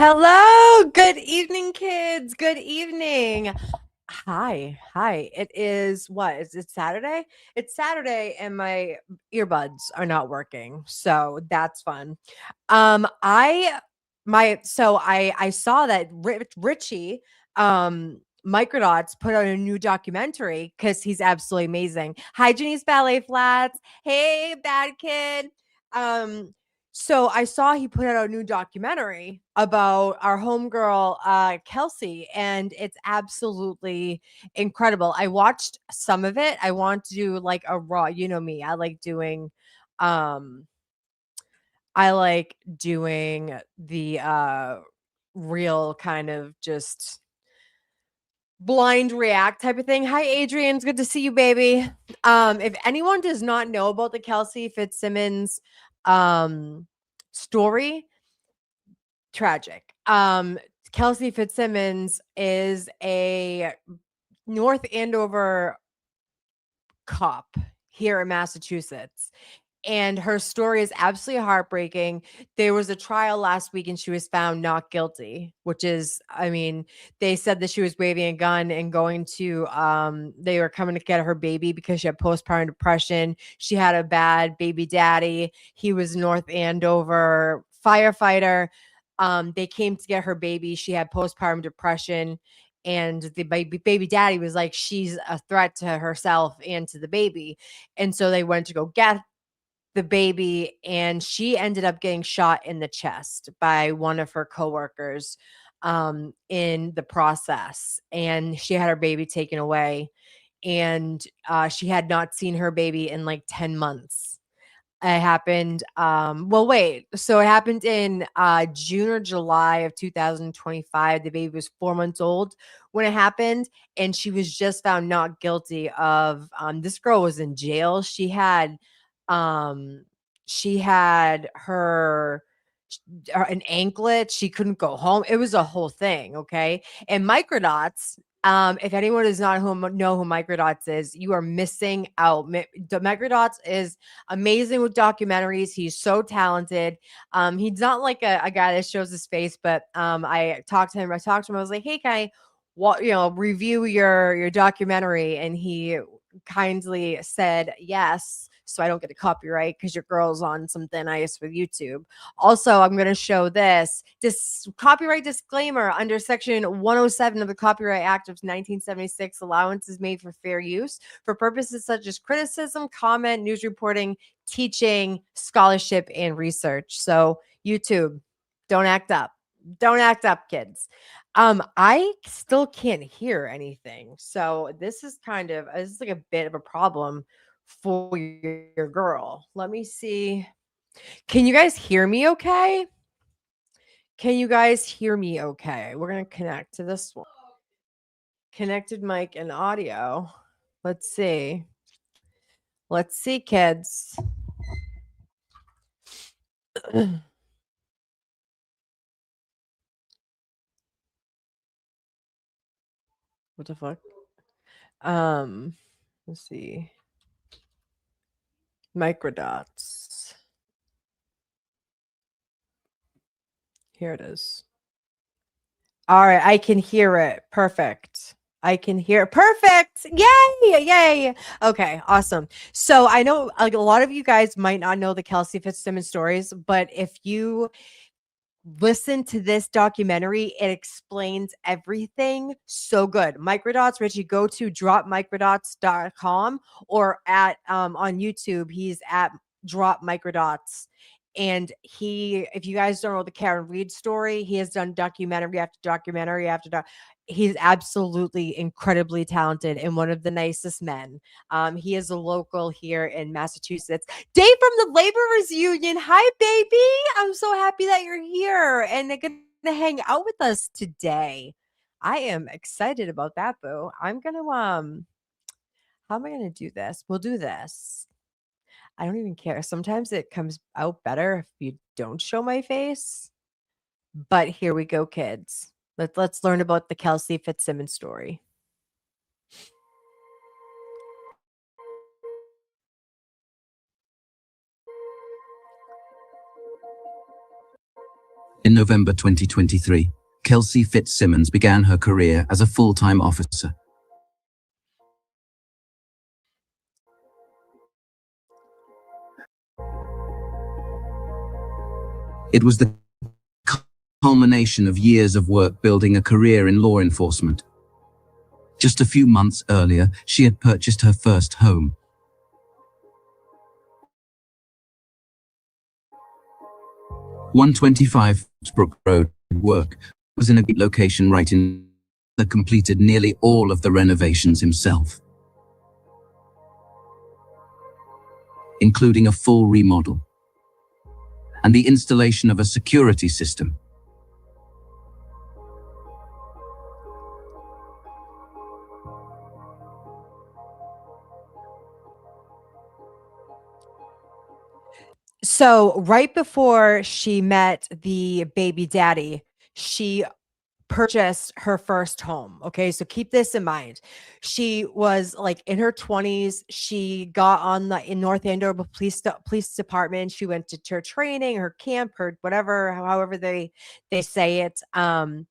Hello, good evening, kids. Good evening. Hi. It is what? Is it Saturday? It's Saturday and my earbuds are not working. So that's fun. I saw that Richie Microdots put out a new documentary because he's absolutely amazing. Hi, Janice Ballet Flats. Hey, bad kid. Um, so I saw he put out a new documentary about our homegirl, Kelsey, and it's absolutely incredible. I watched some of it. I want to do like a raw, you know me. Um I like doing the real kind of just blind react type of thing. Hi, Adrian. It's good to see you, baby. If anyone does not know about the Kelsey Fitzsimmons story, tragic. Kelsey Fitzsimmons is a North Andover cop here in Massachusetts. And her story is absolutely heartbreaking. There was a trial last week and she was found not guilty, which is, I mean, they said that she was waving a gun and going to, they were coming to get her baby because she had postpartum depression. She had a bad baby daddy. He was North Andover firefighter. They came to get her baby. She had postpartum depression. And the baby daddy was like, she's a threat to herself and to the baby. And so they went to go get the baby, and she ended up getting shot in the chest by one of her coworkers in the process, and she had her baby taken away, and she had not seen her baby in like 10 months. It happened so it happened in June or July of 2025. The baby was 4 months old when it happened, and she was just found not guilty of this girl was in jail. Um she had an anklet. She couldn't go home. It was a whole thing. Okay. And Microdots, if anyone does not know who Microdots is, you are missing out. Microdots is amazing with documentaries. He's so talented. He's not like a guy that shows his face, but I talked to him. I was like, hey, can I review your documentary? And he kindly said yes, so I don't get a copyright because your girl's on some thin ice with YouTube. Also, I'm going to show this copyright disclaimer under Section 107 of the Copyright Act of 1976. Allowance is made for fair use for purposes such as criticism, comment, news reporting, teaching, scholarship, and research. So, YouTube, don't act up. Don't act up, kids. I still can't hear anything. So this is like a bit of a problem for your girl. Let me see. Can you guys hear me okay? Can you guys hear me okay? We're going to connect to this one. Connected mic and audio. Let's see. Let's see, kids. What the fuck? Let's see. Microdots. Here it is. All right, I can hear it. Perfect. I can hear it. Perfect. Yay. Okay, awesome. So I know like a lot of you guys might not know the Kelsey Fitzsimmons stories, but if you listen to this documentary, it explains everything so good. Microdots, Richie, go to dropmicrodots.com or at on YouTube, he's at Drop Microdots. And if you guys don't know the Karen Reed story, he has done documentary after documentary after he's absolutely incredibly talented and one of the nicest men. He is a local here in Massachusetts. Dave from the Laborers Union. Hi, baby. I'm so happy that you're here and you're going to hang out with us today. I am excited about that, boo. I'm going to, how am I going to do this? We'll do this. I don't even care. Sometimes it comes out better if you don't show my face. But here we go, kids. Let's learn about the Kelsey Fitzsimmons story. In November 2023, Kelsey Fitzsimmons began her career as a full-time officer. It was the culmination of years of work building a career in law enforcement. Just a few months earlier, she had purchased her first home. "125 Brook Road work was in a good location right in that completed nearly all of the renovations himself, including a full remodel and the installation of a security system. So right before she met the baby daddy, she purchased her first home. Okay. So keep this in mind. She was like in her 20s. She got on the in North Andover police department. She went to her training, her camp, her whatever, however they say it. And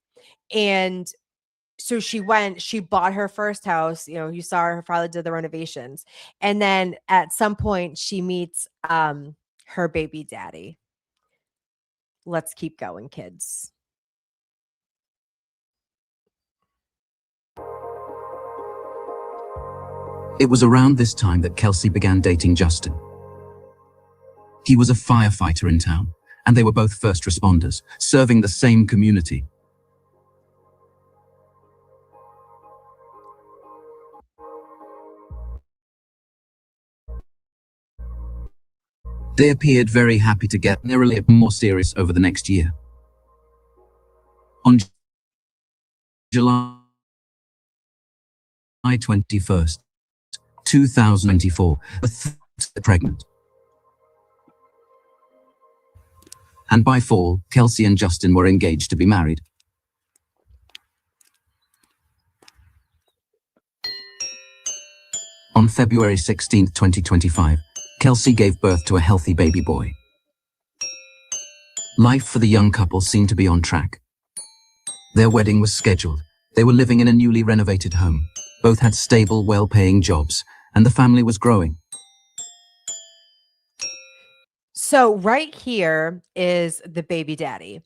so she bought her first house. You know, you saw her father did the renovations. And then at some point she meets her baby daddy. Let's keep going, kids. It was around this time that Kelsey began dating Justin. He was a firefighter in town, and they were both first responders, serving the same community. They appeared very happy to get nearly more serious over the next year. On July 21st, 2024, both pregnant. And by fall, Kelsey and Justin were engaged to be married. On February 16, 2025, Kelsey gave birth to a healthy baby boy. Life for the young couple seemed to be on track. Their wedding was scheduled. They were living in a newly renovated home. Both had stable, well-paying jobs, and the family was growing. So right here is the baby daddy.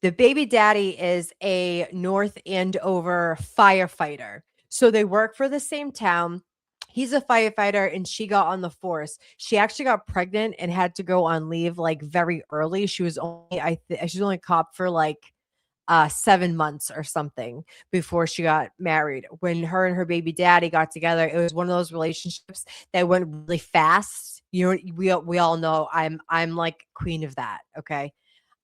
The baby daddy is a North Andover firefighter. So they work for the same town. He's a firefighter and she got on the force. She actually got pregnant and had to go on leave like very early. She was only she was only a cop for like 7 months or something before she got married. When her and her baby daddy got together, it was one of those relationships that went really fast. You know, we all know I'm like queen of that. Okay.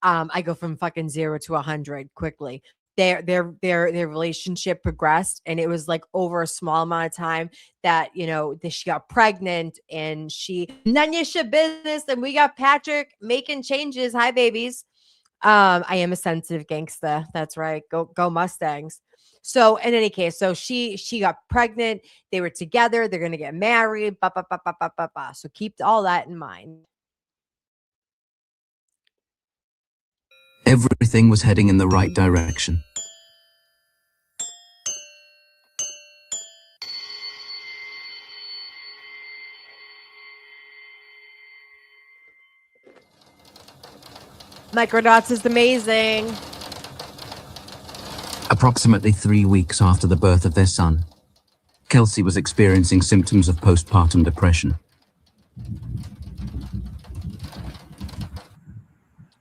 I go from fucking 0 to 100 quickly. Their relationship progressed, and it was like over a small amount of time that she got pregnant, and none of your business, and we got Patrick making changes. Hi, babies. I am a sensitive gangsta. That's right. Go Mustangs. So in any case, so she got pregnant. They were together. They're gonna get married. Ba, ba, ba, ba, ba, ba, ba. So keep all that in mind. Everything was heading in the right direction. Microdots is amazing. Approximately 3 weeks after the birth of their son, Kelsey was experiencing symptoms of postpartum depression.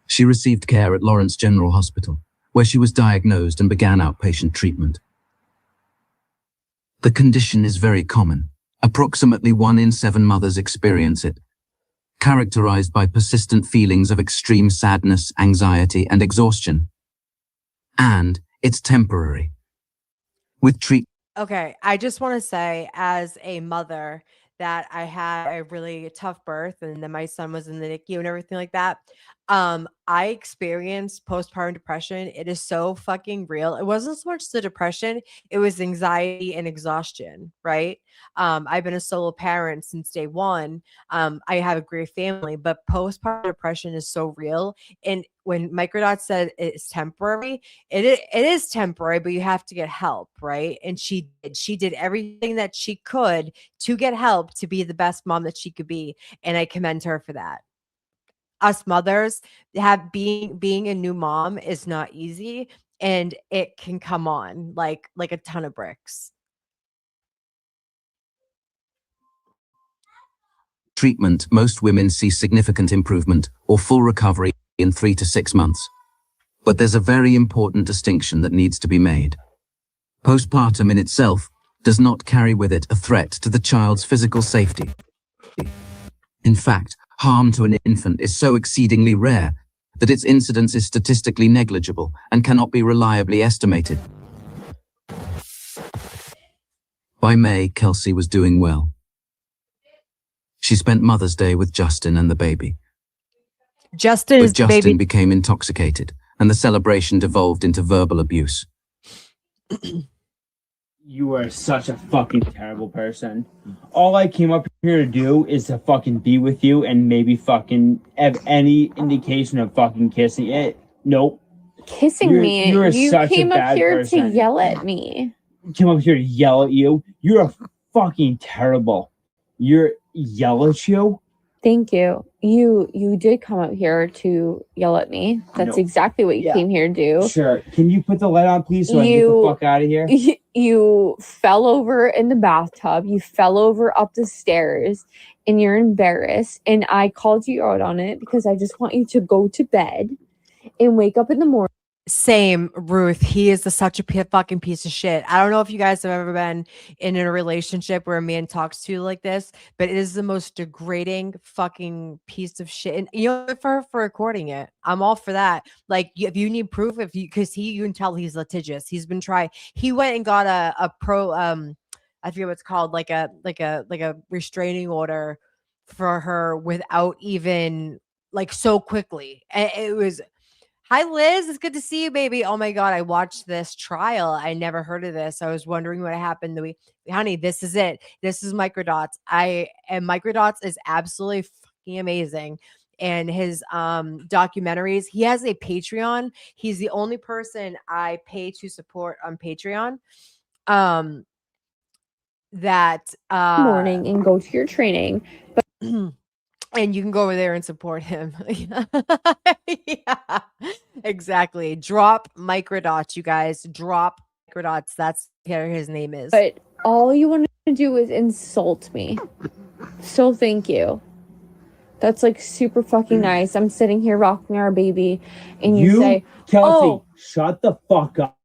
She received care at Lawrence General Hospital, where she was diagnosed and began outpatient treatment. The condition is very common. Approximately 1 in 7 mothers experience it, characterized by persistent feelings of extreme sadness, anxiety, and exhaustion. And it's temporary. With Okay, I just want to say, as a mother, that I had a really tough birth, and then my son was in the NICU and everything like that. I experienced postpartum depression. It is so fucking real. It wasn't so much the depression, it was anxiety and exhaustion, right? I've been a solo parent since day one. I have a great family, but postpartum depression is so real. And when Microdot said it's temporary, it is temporary, but you have to get help, right? And she did everything that she could to get help to be the best mom that she could be, and I commend her for that. Us mothers have being a new mom is not easy, and it can come on like a ton of bricks. Treatment, most women see significant improvement or full recovery in 3 to 6 months. But there's a very important distinction that needs to be made. Postpartum in itself does not carry with it a threat to the child's physical safety. In fact, harm to an infant is so exceedingly rare that its incidence is statistically negligible and cannot be reliably estimated. By May, Kelsey was doing well. She spent Mother's Day with Justin and the baby. Justin But is the Justin baby. became intoxicated, and the celebration devolved into verbal abuse. You are such a fucking terrible person. All I came up here to do is to fucking be with you and maybe fucking have any indication of fucking kissing it. Nope. Kissing You're- me. you're You such a came up bad here person. to yell at me. Came up here to yell at you. You're fucking terrible. You're yell at you? Thank you. You did come up here to yell at me. That's No. exactly what you Yeah. came here to do. Sure. Can you put the light on, please, so I can get the You- fuck out of here? You fell over in the bathtub. You fell over up the stairs and you're embarrassed. And I called you out on it because I just want you to go to bed and wake up in the morning. Same, Ruth. He is such a fucking piece of shit. I don't know if you guys have ever been in a relationship where a man talks to you like this, but it is the most degrading fucking piece of shit. And you know, for recording it, I'm all for that. Like, if you need proof, if you because you can tell he's litigious. He's been trying. He went and got a pro. I forget what it's called, like a restraining order for her without even like so quickly. And it was. Hi, Liz. It's good to see you, baby. Oh my God. I watched this trial. I never heard of this. I was wondering what happened. Honey, this is it. This is Microdots. And Microdots is absolutely fucking amazing. And his documentaries, he has a Patreon. He's the only person I pay to support on Patreon. That Morning and go to your training. and you can go over there and support him. Yeah, exactly. Drop Microdots, you guys. Drop Microdots. That's what his name is. But all you want to do is insult me. So thank you. That's like super fucking nice. I'm sitting here rocking our baby and you say, Kelsey, oh, shut the fuck up.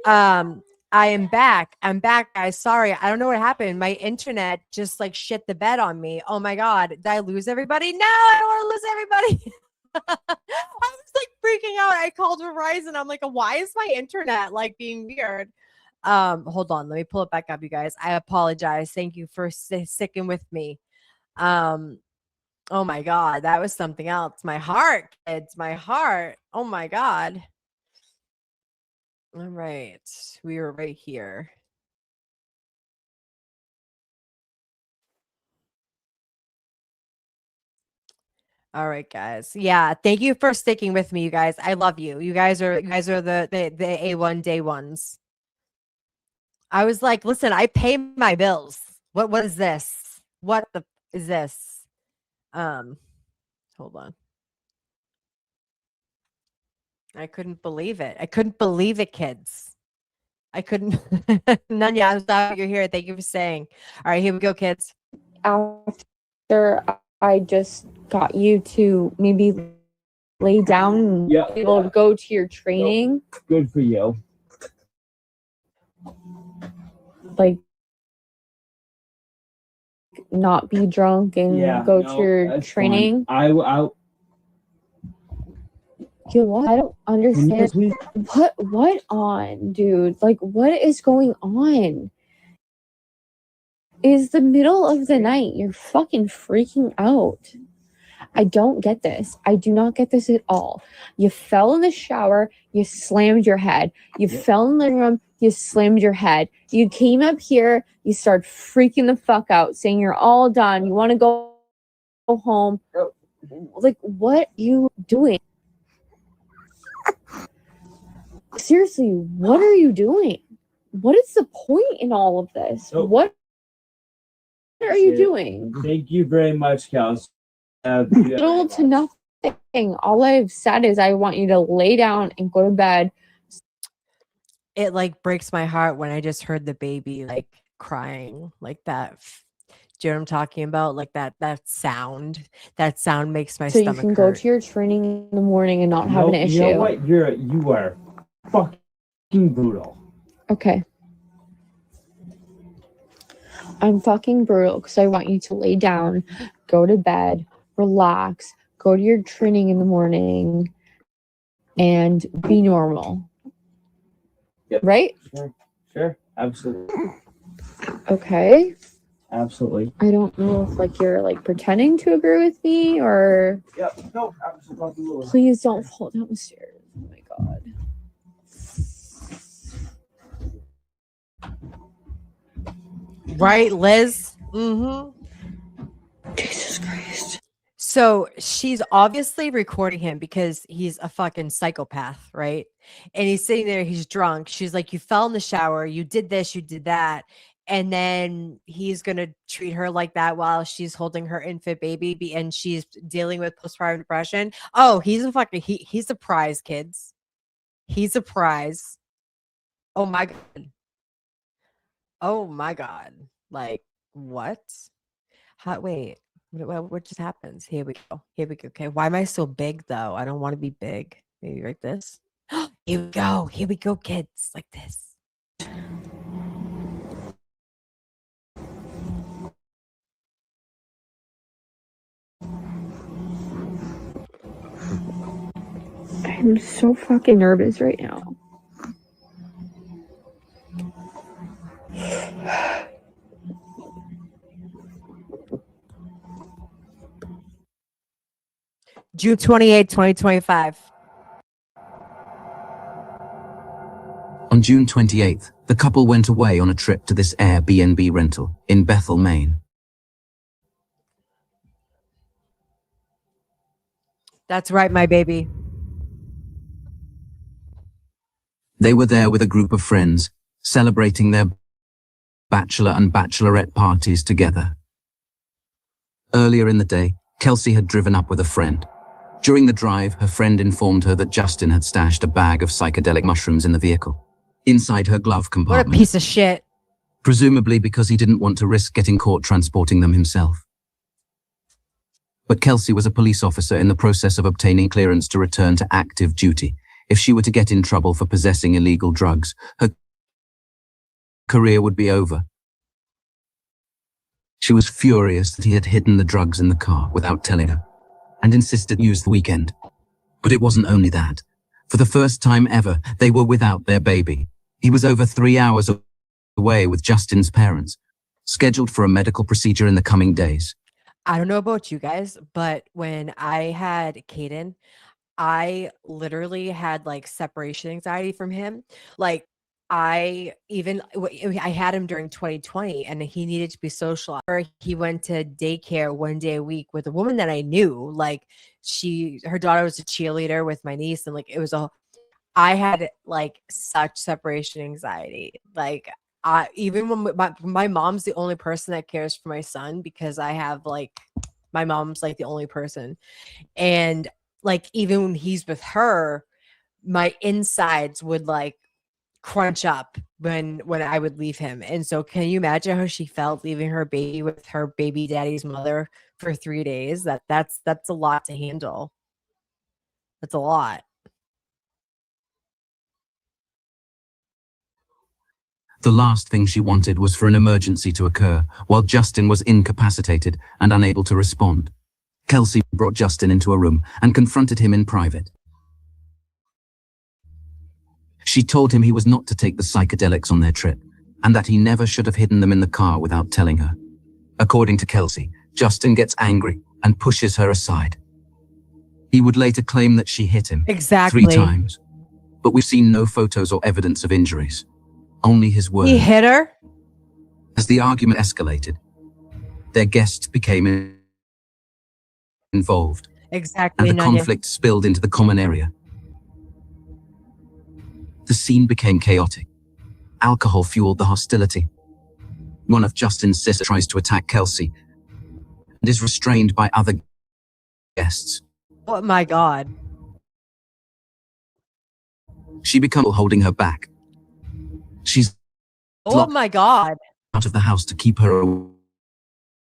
I am back. I'm back, guys. Sorry, I don't know what happened. My internet just like shit the bed on me. Oh my god, did I lose everybody? No, I don't want to lose everybody. I was like freaking out. I called Verizon. I'm like, why is my internet like being weird? Hold on, let me pull it back up, you guys. I apologize. Thank you for sticking with me. Oh my god, that was something else. My heart, kids, my heart. Oh my god. All right, we were right here. All right, guys. Yeah, thank you for sticking with me, you guys. I love you. You guys are the A1 day ones. I was like, listen, I pay my bills. What is this? What the is this? Hold on. I couldn't believe it. I couldn't believe it, kids. I couldn't. Nanya, I'm sorry you're here. Thank you for saying. All right, here we go, kids. After I just got you to maybe lay down and be able to go to your training. Good for you. Like, not be drunk and go to your training. Fine. You what? I don't understand. What on, dude? Like, what is going on? It's the middle of the night. You're fucking freaking out. I don't get this. I do not get this at all. You fell in the shower. You slammed your head. You fell in the living room. You slammed your head. You came up here. You start freaking the fuck out, saying you're all done. You want to go home. Like, what are you doing? Seriously, what are you doing? What is the point in all of this? What are you doing? Thank you very much, Kelsey. Little to nothing. All I've said is I want you to lay down and go to bed. It like breaks my heart when I just heard the baby like crying like that. Do you know what I'm talking about? Like that sound. That sound makes my stomach hurt. So you can go to your training in the morning and not have an issue. You know what? You are fucking brutal. Okay. I'm fucking brutal because I want you to lay down, go to bed, relax, go to your training in the morning, and be normal. Yep. Right? Sure. Absolutely. Okay. Absolutely. I don't know if like you're like pretending to agree with me or. Yep. No, absolutely. Please don't fall down the stairs. Oh my god. Right, Liz? Mm-hmm. Jesus Christ. So she's obviously recording him because he's a fucking psychopath, right? And he's sitting there, he's drunk. She's like, you fell in the shower, you did this, you did that. And then he's going to treat her like that while she's holding her infant baby and she's dealing with postpartum depression. Oh, he's a prize, kids. He's a prize. Oh my God. Oh my God. Like, what? Wait. What just happens? Here we go. Okay. Why am I so big though? I don't want to be big. Maybe like this. Here we go. Here we go, kids. Like this. I'm so fucking nervous right now. June 28, 2025. On June 28th, the couple went away on a trip to this Airbnb rental in Bethel, Maine. That's right, my baby. They were there with a group of friends, celebrating their bachelor and bachelorette parties together. Earlier in the day, Kelsey had driven up with a friend. During the drive, her friend informed her that Justin had stashed a bag of psychedelic mushrooms in the vehicle, inside her glove compartment. What a piece of shit. Presumably because he didn't want to risk getting caught transporting them himself. But Kelsey was a police officer in the process of obtaining clearance to return to active duty. If she were to get in trouble for possessing illegal drugs, her career would be over. She was furious that he had hidden the drugs in the car without telling her, and insisted use the weekend. But it wasn't only that. For the first time ever, they were without their baby. He was over 3 hours away with Justin's parents, scheduled for a medical procedure in the coming days. I don't know about you guys, but when I had Caden, I literally had like separation anxiety from him. Like I had him during 2020 and he needed to be socialized. He went to daycare 1 day a week with a woman that I knew. Like her daughter was a cheerleader with my niece, and like I had like such separation anxiety. Like even when my mom's the only person that cares for my son, because I have like my mom's like the only person, and like even when he's with her, my insides would like crunch up when I would leave him. And so can you imagine how she felt leaving her baby with her baby daddy's mother for 3 days? That's a lot to handle. That's a lot. The last thing she wanted was for an emergency to occur while Justin was incapacitated and unable to respond. Kelsey brought Justin into a room and confronted him in private. She told him he was not to take the psychedelics on their trip, and that he never should have hidden them in the car without telling her. According to Kelsey, Justin gets angry and pushes her aside. He would later claim that she hit him Exactly 3 times, but we've seen no photos or evidence of injuries. Only his word. He hit her? As the argument escalated, their guests became involved, Exactly. and the conflict spilled into the common area. The scene became chaotic. Alcohol fueled the hostility. One of Justin's sisters tries to attack Kelsey and is restrained by other guests. Oh my God. She becomes holding her back. She's Oh locked my God. out of the house to keep her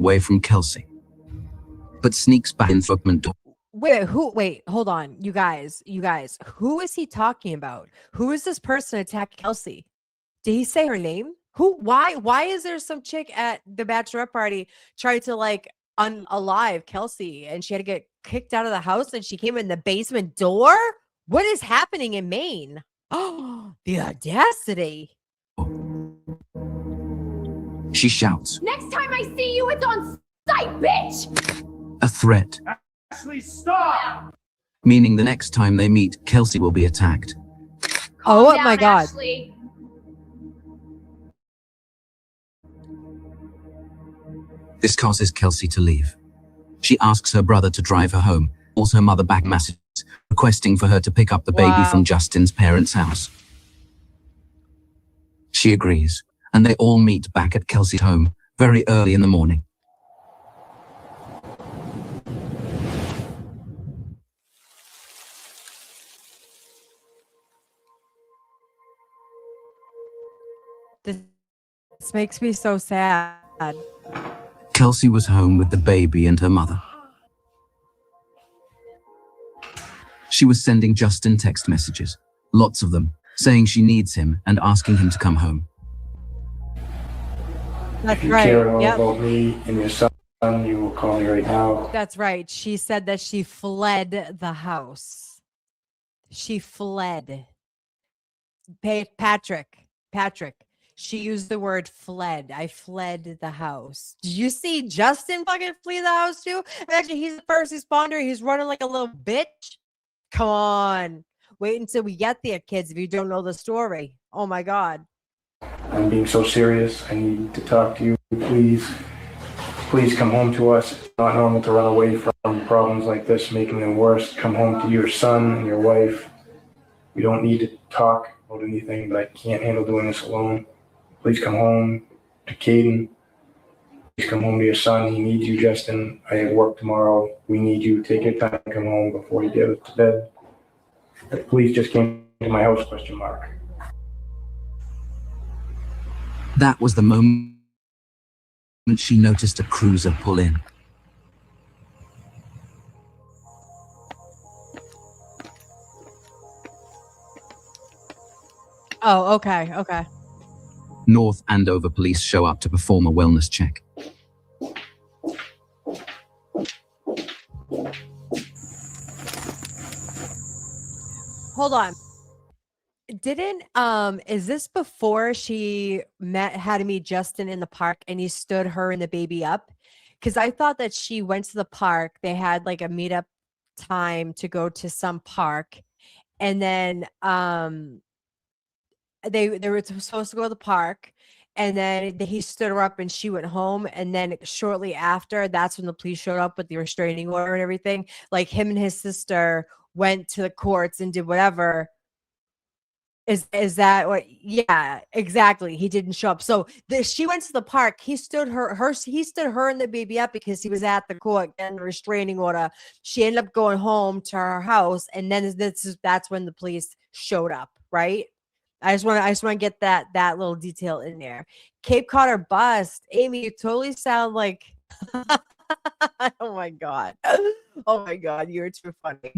away from Kelsey, but sneaks back in the front door. Wait, hold on. You guys, who is he talking about? Who is this person attacking Kelsey? Did he say her name? Why is there some chick at the bachelorette party trying to like unalive Kelsey, and she had to get kicked out of the house and she came in the basement door? What is happening in Maine? Oh, the audacity. She shouts. Next time I see you, it's on sight, bitch! A threat. Ashley, stop! Meaning the next time they meet, Kelsey will be attacked. Oh Calm my down, God. Ashley. This causes Kelsey to leave. She asks her brother to drive her home, calls her mother back messages, requesting for her to pick up the baby from Justin's parents' house. She agrees, and they all meet back at Kelsey's home very early in the morning. This makes me so sad. Kelsey was home with the baby and her mother. She was sending Justin text messages, lots of them, saying she needs him and asking him to come home. That's If you right. care at all Yep. about me and your son, you will call me right now. That's right. She said that she fled the house. She fled. Patrick. She used the word fled. I fled the house. Did you see Justin fucking flee the house too? Imagine he's the first responder. He's running like a little bitch. Come on. Wait until we get there, kids, if you don't know the story. Oh my God. I'm being so serious. I need to talk to you. Please come home to us. It's not normal to run away from problems like this, making them worse. Come home to your son and your wife. We don't need to talk about anything, but I can't handle doing this alone. Please come home to Caden. Please come home to your son. He needs you, Justin. I have work tomorrow. We need you. Take your time to come home before you get to bed. The police just came to my house, ? That was the moment she noticed a cruiser pull in. Oh, okay, okay. North Andover police show up to perform a wellness check. Hold on. Didn't is this before she had to meet Justin in the park and he stood her and the baby up? Because I thought that she went to the park. They had like a meetup time to go to some park, and then they were supposed to go to the park, and then he stood her up and she went home, and then shortly after, that's when the police showed up with the restraining order and everything. Like him and his sister went to the courts and did whatever. Is that what? Yeah, exactly. He didn't show up. So she went to the park. He stood he stood her and the baby up because he was at the court getting a restraining order. She ended up going home to her house, and then that's when the police showed up, right? I just want to get that little detail in there. Cape Codder bust. Amy, you totally sound like oh my god. Oh my god, you're too funny.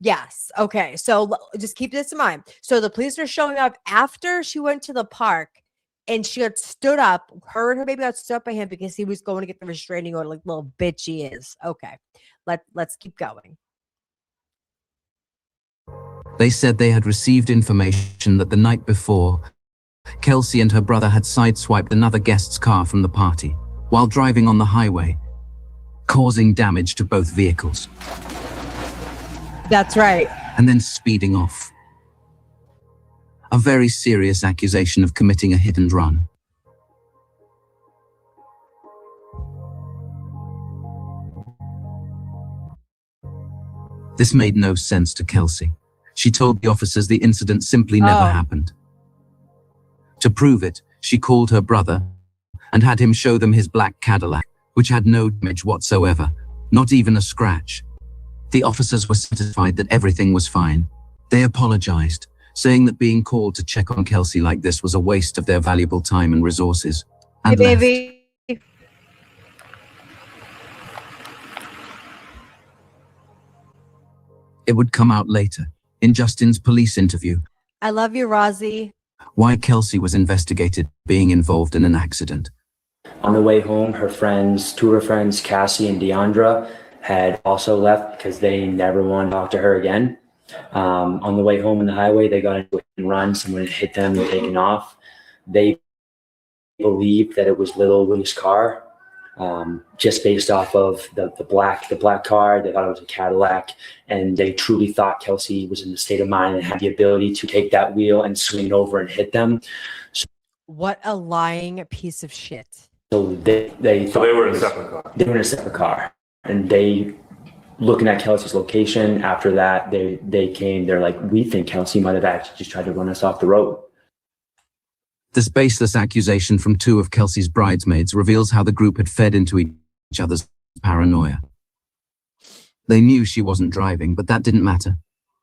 Yes. Okay. So just keep this in mind. So the police are showing up after she went to the park and she had stood up. Her and her baby got stood up by him because he was going to get the restraining order like little bitch he is. Okay. Let's keep going. They said they had received information that the night before, Kelsey and her brother had sideswiped another guest's car from the party while driving on the highway, causing damage to both vehicles. That's right. And then speeding off. A very serious accusation of committing a hit and run. This made no sense to Kelsey. She told the officers the incident simply never happened. To prove it, she called her brother and had him show them his black Cadillac, which had no damage whatsoever, not even a scratch. The officers were satisfied that everything was fine. They apologized, saying that being called to check on Kelsey like this was a waste of their valuable time and resources, and hey, left. baby. It would come out later, in Justin's police interview, I love you, Rozzy. why Kelsey was investigated being involved in an accident. On the way home, two of her friends, Cassie and Deandra, had also left because they never wanted to talk to her again. On the way home in the highway, they got into a run. Someone had hit them and taken off. They believed that it was little Willie's car, just based off of the black car. They thought it was a Cadillac, and they truly thought Kelsey was in the state of mind and had the ability to take that wheel and swing it over and hit them. What a lying piece of shit. So they were in a separate car. They were in a separate car, and they, looking at Kelsey's location after that, they're like, we think Kelsey might have actually just tried to run us off the road. This baseless accusation from two of Kelsey's bridesmaids reveals how the group had fed into each other's paranoia. They knew she wasn't driving, but that didn't matter.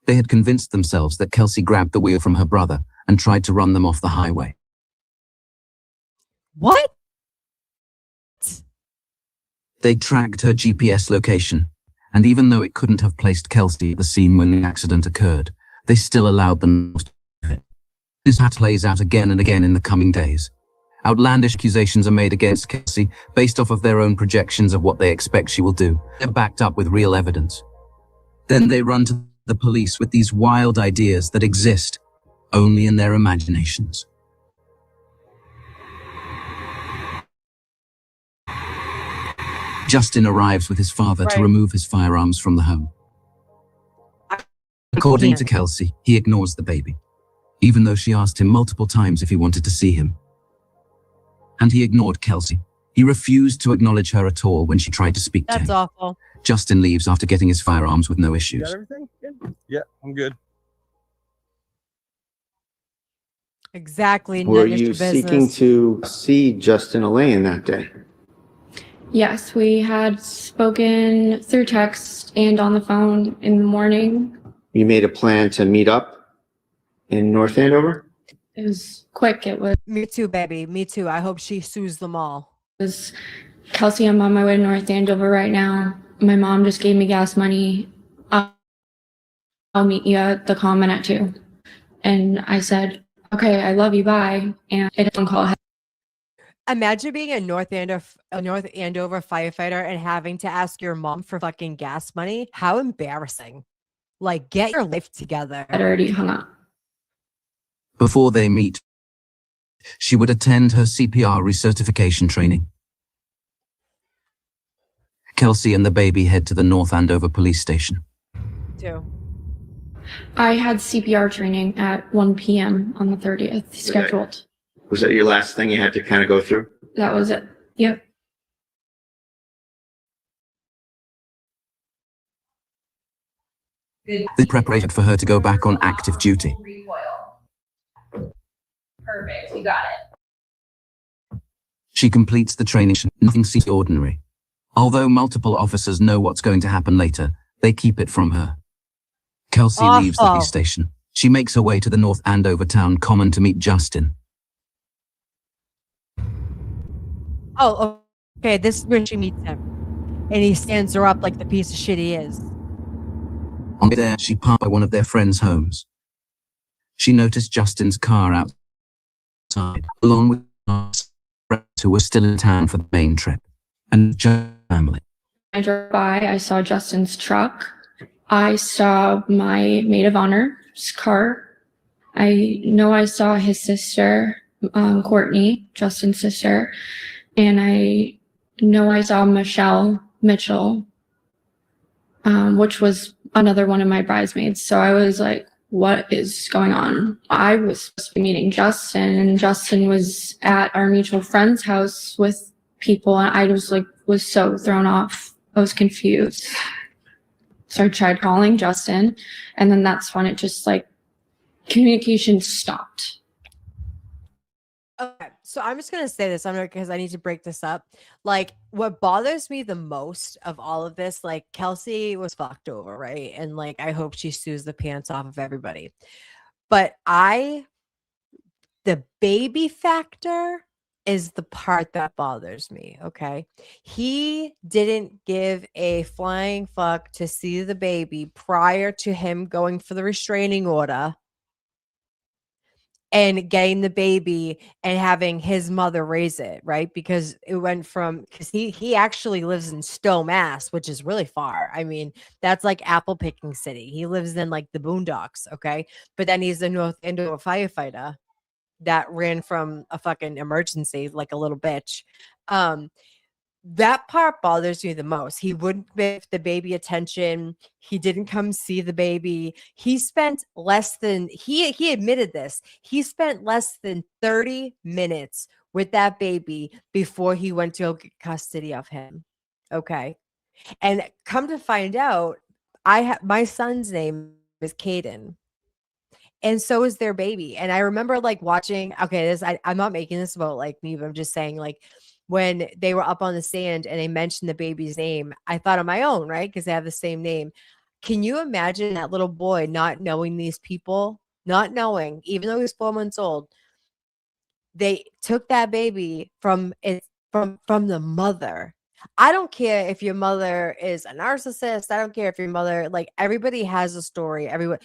They had convinced themselves that Kelsey grabbed the wheel from her brother and tried to run them off the highway. What? They tracked her GPS location, and even though it couldn't have placed Kelsey at the scene when the accident occurred, they still allowed them to do it. This hat plays out again and again in the coming days. Outlandish accusations are made against Kelsey based off of their own projections of what they expect she will do. They're backed up with real evidence. Then they run to the police with these wild ideas that exist only in their imaginations. Justin arrives with his father to remove his firearms from the home. According to Kelsey, he ignores the baby, even though she asked him multiple times if he wanted to see him. And he ignored Kelsey. He refused to acknowledge her at all when she tried to speak to him. That's awful. Justin leaves after getting his firearms with no You issues. got everything? Good? Yeah, I'm good. Exactly. Were none of you your seeking business. to see Justin Elaine that day? Yes, we had spoken through text and on the phone in the morning. You made a plan to meet up in North Andover? It was quick. It Me too, baby. Me too. I hope she sues them all. was, Kelsey, I'm on my way to North Andover right now. My mom just gave me gas money. I'll meet you at the Common at 2. And I said, okay, I love you, bye. And I didn't call ahead. Imagine being a North Andover firefighter and having to ask your mom for fucking gas money. How embarrassing. Like, get your life together. I'd already hung up. Before they meet, she would attend her CPR recertification training. Kelsey and the baby head to the North Andover police station. Too. I had CPR training at 1 p.m. on the 30th scheduled. Was that your last thing you had to kind of go through? That was it. Yep. The preparation for her to go back on active duty. Perfect, you got it. She completes the training. Nothing seems ordinary. Although multiple officers know what's going to happen later, they keep it from her. Kelsey leaves the police station. She makes her way to the North Andover town common to meet Justin. Oh, okay. This is where she meets him. And he stands her up like the piece of shit he is. On there, she passed by one of their friends' homes. She noticed Justin's car outside, along with friends who were still in town for the main trip, and Joe's family. I drove by, I saw Justin's truck. I saw my maid of honor's car. I know I saw his sister, Courtney, Justin's sister. And I know I saw Michelle Mitchell, which was another one of my bridesmaids. So I was like, what is going on? I was supposed to be meeting Justin, and Justin was at our mutual friend's house with people, and I was so thrown off. I was confused. So I tried calling Justin, and then that's when it just communication stopped. Okay, so I'm just gonna say this. Because I need to break this up. Like, what bothers me the most of all of this, like, Kelsey was fucked over, right? And like, I hope she sues the pants off of everybody. But the baby factor is the part that bothers me. Okay, he didn't give a flying fuck to see the baby prior to him going for the restraining order and getting the baby and having his mother raise it, right? Because it went from, because he actually lives in Stowe, Mass, which is really far. I mean, that's like apple picking city. He lives in like the boondocks, okay? But then he's a North Andover firefighter that ran from a fucking emergency like a little bitch. That part bothers me the most. He wouldn't give the baby attention. He didn't come see the baby. He spent less than, he admitted this. He spent less than 30 minutes with that baby before he went to go get custody of him. Okay. And come to find out, my son's name is Caden. And so is their baby. And I remember like watching, okay, I'm not making this about like me, but I'm just saying, like, when they were up on the stand and they mentioned the baby's name, I thought of my own, right? Because they have the same name. Can you imagine that little boy not knowing these people, not knowing, even though he was 4 months old, they took that baby from the mother. I don't care if your mother is a narcissist. I don't care if your mother, like, everybody has a story. Everyone,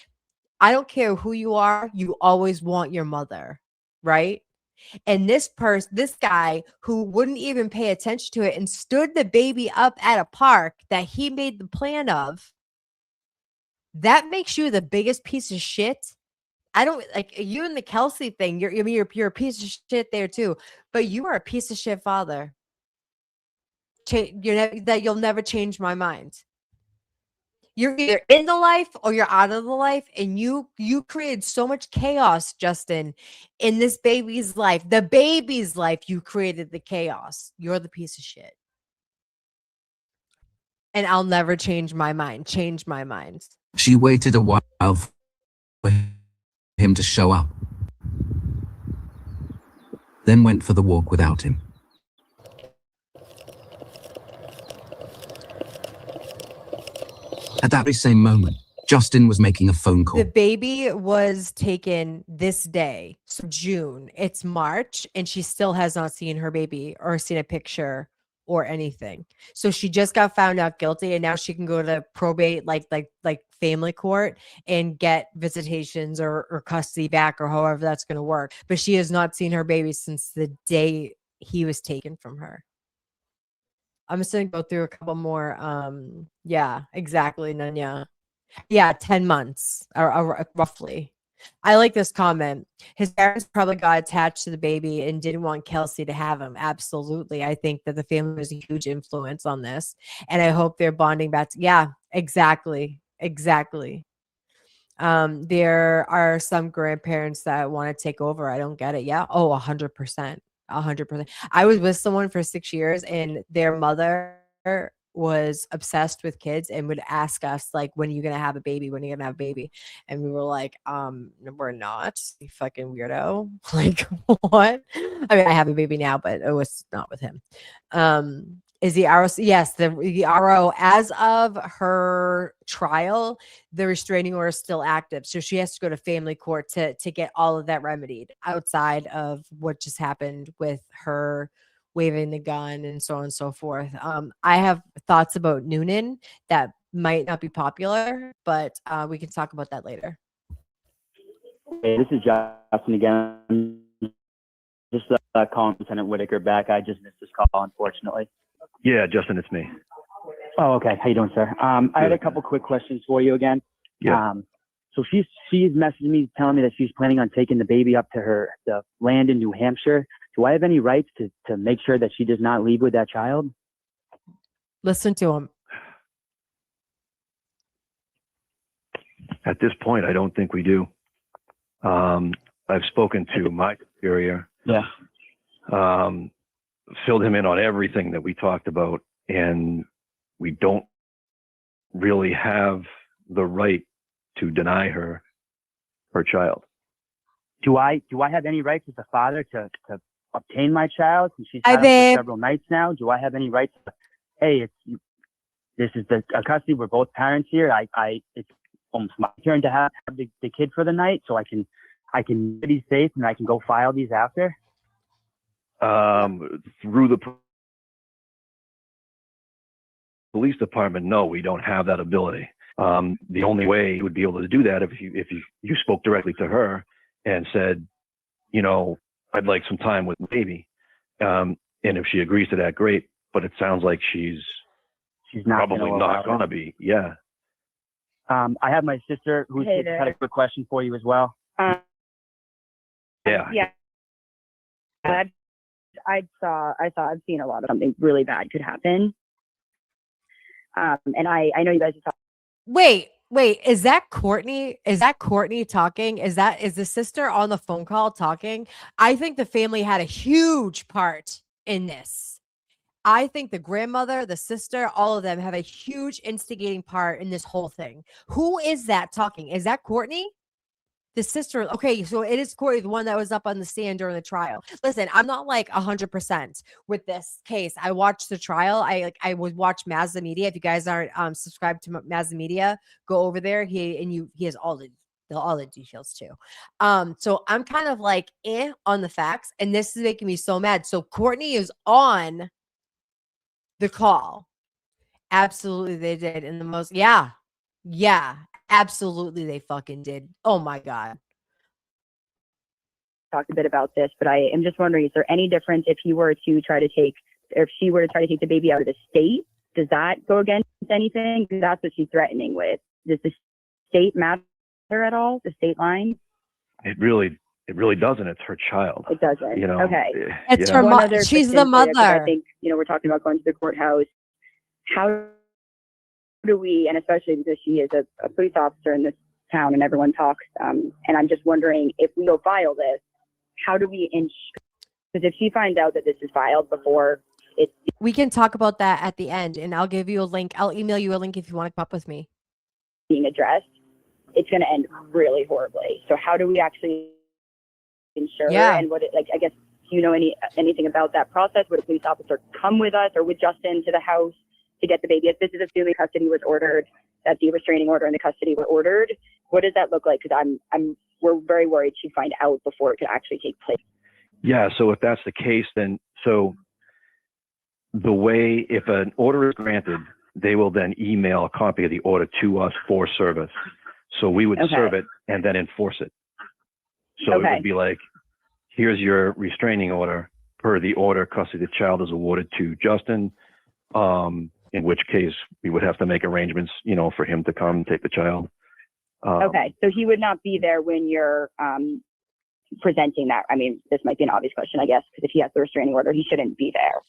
I don't care who you are. You always want your mother, right? And this guy who wouldn't even pay attention to it and stood the baby up at a park that he made the plan of, that makes you the biggest piece of shit. I don't like you and the Kelsey thing. You're a piece of shit there too, but you are a piece of shit father. You'll never change my mind. You're either in the life or you're out of the life, and you created so much chaos, Justin, in this baby's life. The baby's life, you created the chaos. You're the piece of shit. And I'll never change my mind. Change my mind. She waited a while for him to show up, then went for the walk without him. At that very same moment, Justin was making a phone call. The baby was taken this day, so June. It's March, and she still has not seen her baby or seen a picture or anything. So she just got found out guilty, and now she can go to probate, like family court, and get visitations or custody back, or however that's going to work. But she has not seen her baby since the day he was taken from her. I'm just gonna go through a couple more. Yeah, exactly, Nanya. Yeah, 10 months, or roughly. I like this comment. His parents probably got attached to the baby and didn't want Kelsey to have him. Absolutely. I think that the family was a huge influence on this. And I hope they're bonding back. Yeah, exactly. Exactly. There are some grandparents that want to take over. I don't get it. Yeah. Oh, 100%. 100%. I was with someone for 6 years, and their mother was obsessed with kids and would ask us, like, when are you gonna have a baby? When are you gonna have a baby? And we were like, we're not, you fucking weirdo. Like, what? I mean, I have a baby now, but it was not with him. Is the RO? Yes, the RO, as of her trial, the restraining order is still active. So she has to go to family court to get all of that remedied outside of what just happened with her waving the gun and so on and so forth. I have thoughts about Noonan that might not be popular, but we can talk about that later. Hey, this is Justin again. Just calling Lieutenant Whitaker back. I just missed this call, unfortunately. Yeah, Justin, it's me. Oh, okay. How you doing, sir? I had a couple quick questions for you again. Yeah. So she's messaging me, telling me that she's planning on taking the baby up to the land in New Hampshire. Do I have any rights to make sure that she does not leave with that child? Listen to him. At this point, I don't think we do. I've spoken to my superior. Yeah. Filled him in on everything that we talked about, and we don't really have the right to deny her child. Do I have any rights as a father to obtain my child? Since she's had him for several nights now. Do I have any rights to, hey, this is the custody, we're both parents here. It's almost my turn to have the kid for the night, so I can be safe and I can go file these after? Through the police department, no, we don't have that ability. The only way you would be able to do that if you spoke directly to her and said, I'd like some time with the baby. And if she agrees to that, great. But it sounds like she's not probably not going to be. Yeah. I have my sister who had a quick question for you as well. Yeah. I've seen a lot of something really bad could happen. And I know you guys are talking. Wait, is that Courtney? Is that Courtney talking? Is the sister on the phone call talking? I think the family had a huge part in this. I think the grandmother, the sister, all of them have a huge instigating part in this whole thing. Who is that talking? Is that Courtney? The sister. Okay, so it is Courtney, the one that was up on the stand during the trial. Listen, I'm not like 100% with this case. I watched the trial. I would watch Mazda Media. If you guys aren't subscribed to Mazda Media, go over there. He has all the details too. So I'm kind of like on the facts, and this is making me so mad. So Courtney is on the call. Absolutely, they did. In the most, yeah. Absolutely, they fucking did. Oh my God. Talked a bit about this, but I am just wondering, is there any difference if she were to try to take the baby out of the state? Does that go against anything? Because that's what she's threatening with. Does the state matter at all? The state line? It really doesn't. It's her child. It doesn't. Okay. It's her mother. She's the mother. I think, we're talking about going to the courthouse. How do we, and especially because she is a police officer in this town and everyone talks, and I'm just wondering, if we go file this, how do we ensure, because if she finds out that this is filed before it's... We can talk about that at the end, and I'll give you a link. I'll email you a link if you want to come up with me. Being addressed, it's going to end really horribly. So how do we actually ensure, and what I guess, do you know anything about that process? Would a police officer come with us or with Justin to the house to get the baby? If this is assuming custody was ordered, that the restraining order and the custody were ordered, what does that look like? Because we're very worried she'd find out before it could actually take place. Yeah. So if that's the case, then so the way, if an order is granted, they will then email a copy of the order to us for service. So we would serve it and then enforce it. So it would be like, here's your restraining order. Per the order, custody of the child is awarded to Justin. In which case we would have to make arrangements, you know, for him to come take the child. Okay, so he would not be there when you're presenting that. I mean, this might be an obvious question, I guess, because if he has the restraining order, he shouldn't be there.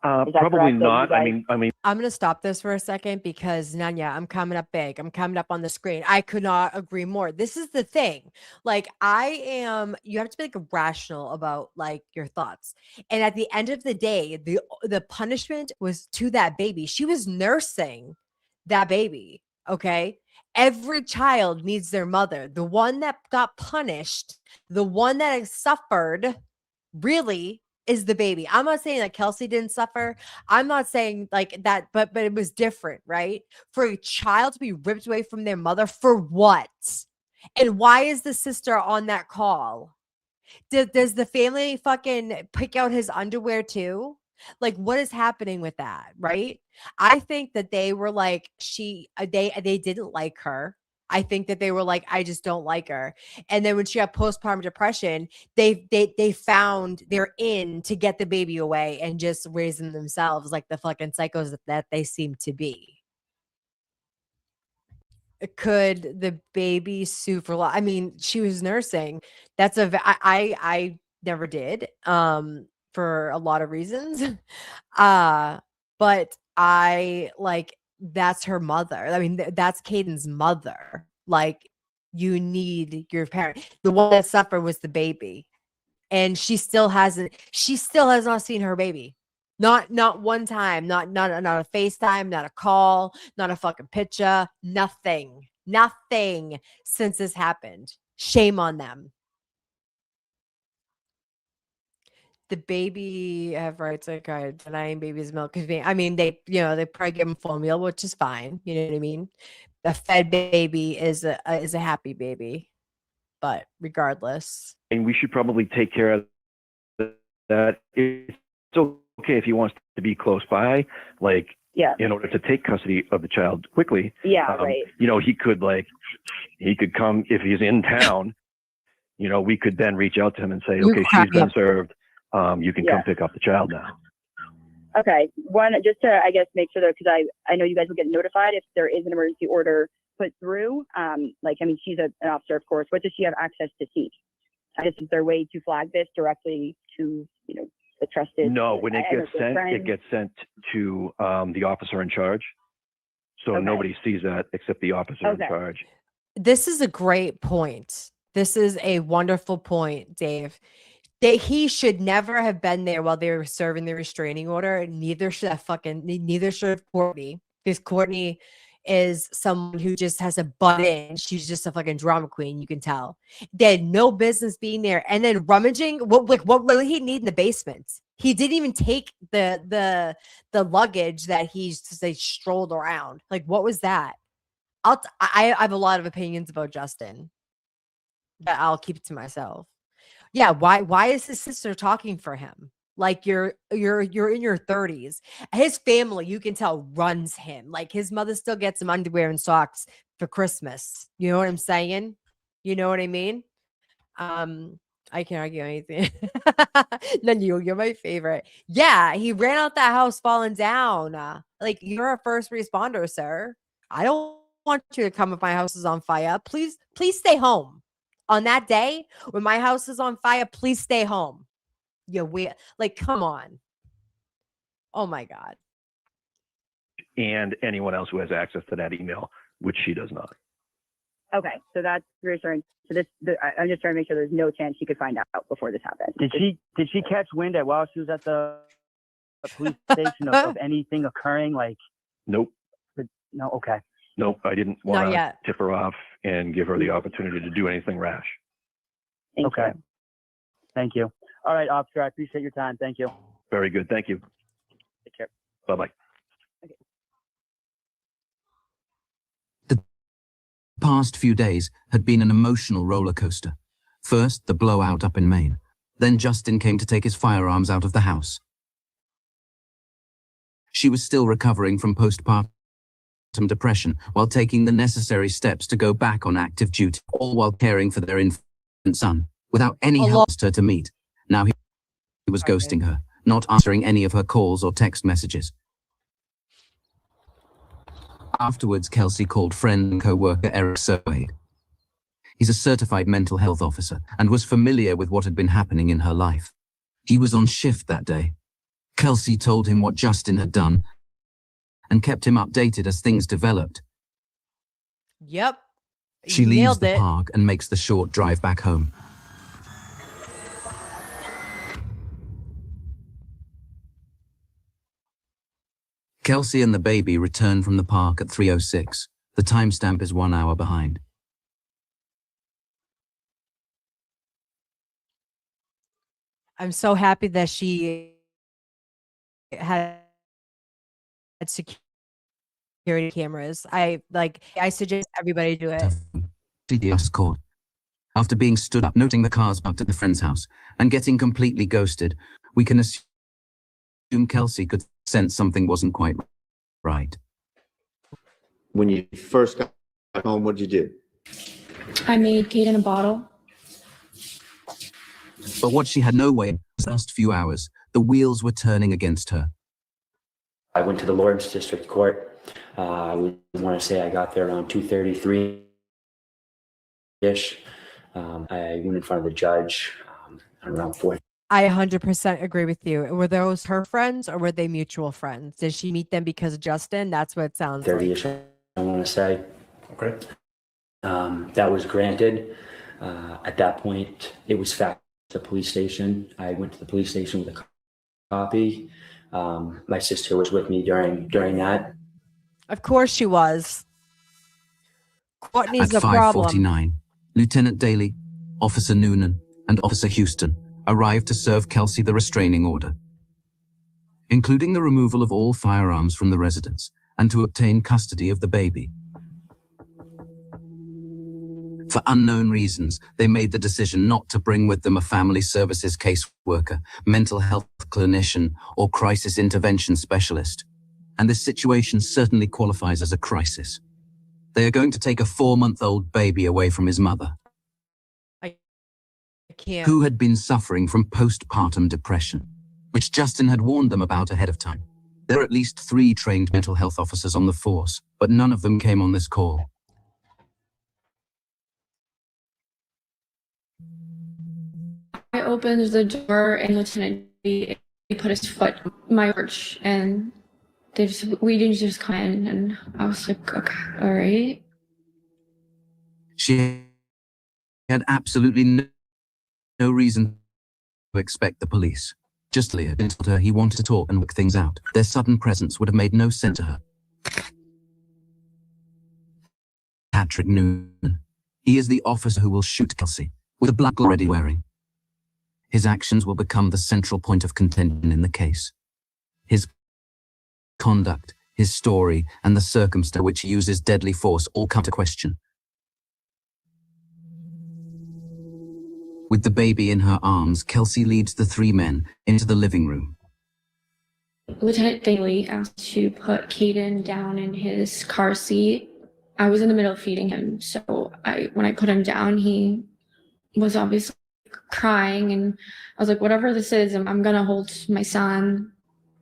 Probably not. Guys... I mean, I'm going to stop this for a second because Nanya, I'm coming up big. I'm coming up on the screen. I could not agree more. This is the thing. Like you have to be like rational about like your thoughts. And at the end of the day, the punishment was to that baby. She was nursing that baby. Okay. Every child needs their mother. The one that got punished, the one that suffered really is the baby. I'm not saying that Kelsey didn't suffer. I'm not saying like that, but it was different, right? For a child to be ripped away from their mother for what? And why is the sister on that call? Does the family fucking pick out his underwear too? Like, what is happening with that, right? I think that they were like, they didn't like her. I think that they were like, I just don't like her. And then when she got postpartum depression, they found they're in to get the baby away and just raise them themselves like the fucking psychos that they seem to be. Could the baby sue for I mean, she was nursing. That's I never did for a lot of reasons. But I like that's her mother. I mean, that's Caden's mother. Like, you need your parent. The one that suffered was the baby. And she still has not seen her baby. Not one time, not a FaceTime, not a call, not a fucking picture, nothing since this happened. Shame on them. The baby have rights like denying baby's milk. I mean, they probably give him formula, which is fine. You know what I mean? A fed baby is a happy baby, but regardless. And we should probably take care of that. It's okay if he wants to be close by, like, in order to take custody of the child quickly. Right. You know, he could come if he's in town. You know, we could then reach out to him and say, okay, she's been served. You can come pick up the child now. Okay. One, just to, I guess, make sure that, because I know you guys will get notified if there is an emergency order put through. Like, I mean, she's an officer, of course. What does she have access to see? I guess, is there a way to flag this directly to, you know, the trusted? No, when it gets sent to the officer in charge. So nobody sees that except the officer in charge. This is a great point. This is a wonderful point, Dave. He should never have been there while they were serving the restraining order. Neither should Courtney, because Courtney is someone who just has a butt in. She's just a fucking drama queen. You can tell. They had no business being there. And then rummaging. What did he need in the basement? He didn't even take the luggage that they strolled around. Like, what was that? I have a lot of opinions about Justin, but I'll keep it to myself. Yeah, why is his sister talking for him? Like, you're in your 30s. His family, you can tell, runs him. Like, his mother still gets him underwear and socks for Christmas. You know what I'm saying? You know what I mean? I can't argue anything. Then you're my favorite. Yeah, he ran out that house falling down. Like, you're a first responder, sir. I don't want you to come if my house is on fire. Please stay home. On that day when my house is on fire, please stay home. Like, come on. Oh my God. And anyone else who has access to that email, which she does not. Okay, so that's reassuring. So I'm just trying to make sure there's no chance she could find out before this happened. Did she catch wind while she was at the police station of anything occurring? Like, nope. No. Okay. Nope, I didn't want to tip her off and give her the opportunity to do anything rash. Thank you. All right, officer, I appreciate your time. Thank you. Very good. Thank you. Take care. Bye-bye. Okay. The past few days had been an emotional roller coaster. First, the blowout up in Maine. Then Justin came to take his firearms out of the house. She was still recovering from postpartum depression while taking the necessary steps to go back on active duty, all while caring for their infant son, without any help her to meet. Now he was ghosting her, not answering any of her calls or text messages. Afterwards, Kelsey called friend and co-worker Eric Surwade. He's a certified mental health officer and was familiar with what had been happening in her life. He was on shift that day. Kelsey told him what Justin had done and kept him updated as things developed. Yep. She leaves the park and makes the short drive back home. Kelsey and the baby return from the park at 3:06. The timestamp is 1 hour behind. I'm so happy that she had security cameras. I suggest everybody do it. CDS caught. After being stood up, noting the cars parked at the friend's house, and getting completely ghosted, we can assume Kelsey could sense something wasn't quite right. When you first got home, what did you do? I made Kaden a bottle. But what she had no way in the last few hours, the wheels were turning against her. I went to the Lord's District Court. I would want to say I got there around 2:33-ish. I went in front of the judge around 4. I 100% agree with you. Were those her friends or were they mutual friends? Did she meet them because of Justin? That's what it sounds 30-ish, like. I want to say. Okay. That was granted. At that point, it was faxed to the police station. I went to the police station with a copy. My sister was with me during that. Of course she was. Courtney's At the problem. 5:49, Lieutenant Daly, Officer Noonan, and Officer Houston arrived to serve Kelsey the restraining order, including the removal of all firearms from the residence and to obtain custody of the baby. For unknown reasons, they made the decision not to bring with them a family services caseworker, mental health clinician, or crisis intervention specialist. And this situation certainly qualifies as a crisis. They are going to take a 4-month-old baby away from his mother, who had been suffering from postpartum depression, which Justin had warned them about ahead of time. There are at least 3 trained mental health officers on the force, but none of them came on this call. I opened the door and Lieutenant D put his foot on my porch and we didn't just come in, and I was like, okay, all right. She had absolutely no reason to expect the police. Just Leah told her he wanted to talk and work things out. Their sudden presence would have made no sense to her. Patrick Noonan. He is the officer who will shoot Kelsey, with the blood already wearing. His actions will become the central point of contention in the case. His conduct, his story, and the circumstance which he uses deadly force all come to question. With the baby in her arms, Kelsey leads the 3 men into the living room. Lieutenant Daly asked to put Kaden down in his car seat. I was in the middle of feeding him, so when I put him down, he was obviously crying, and I was like, whatever this is, I'm gonna hold my son.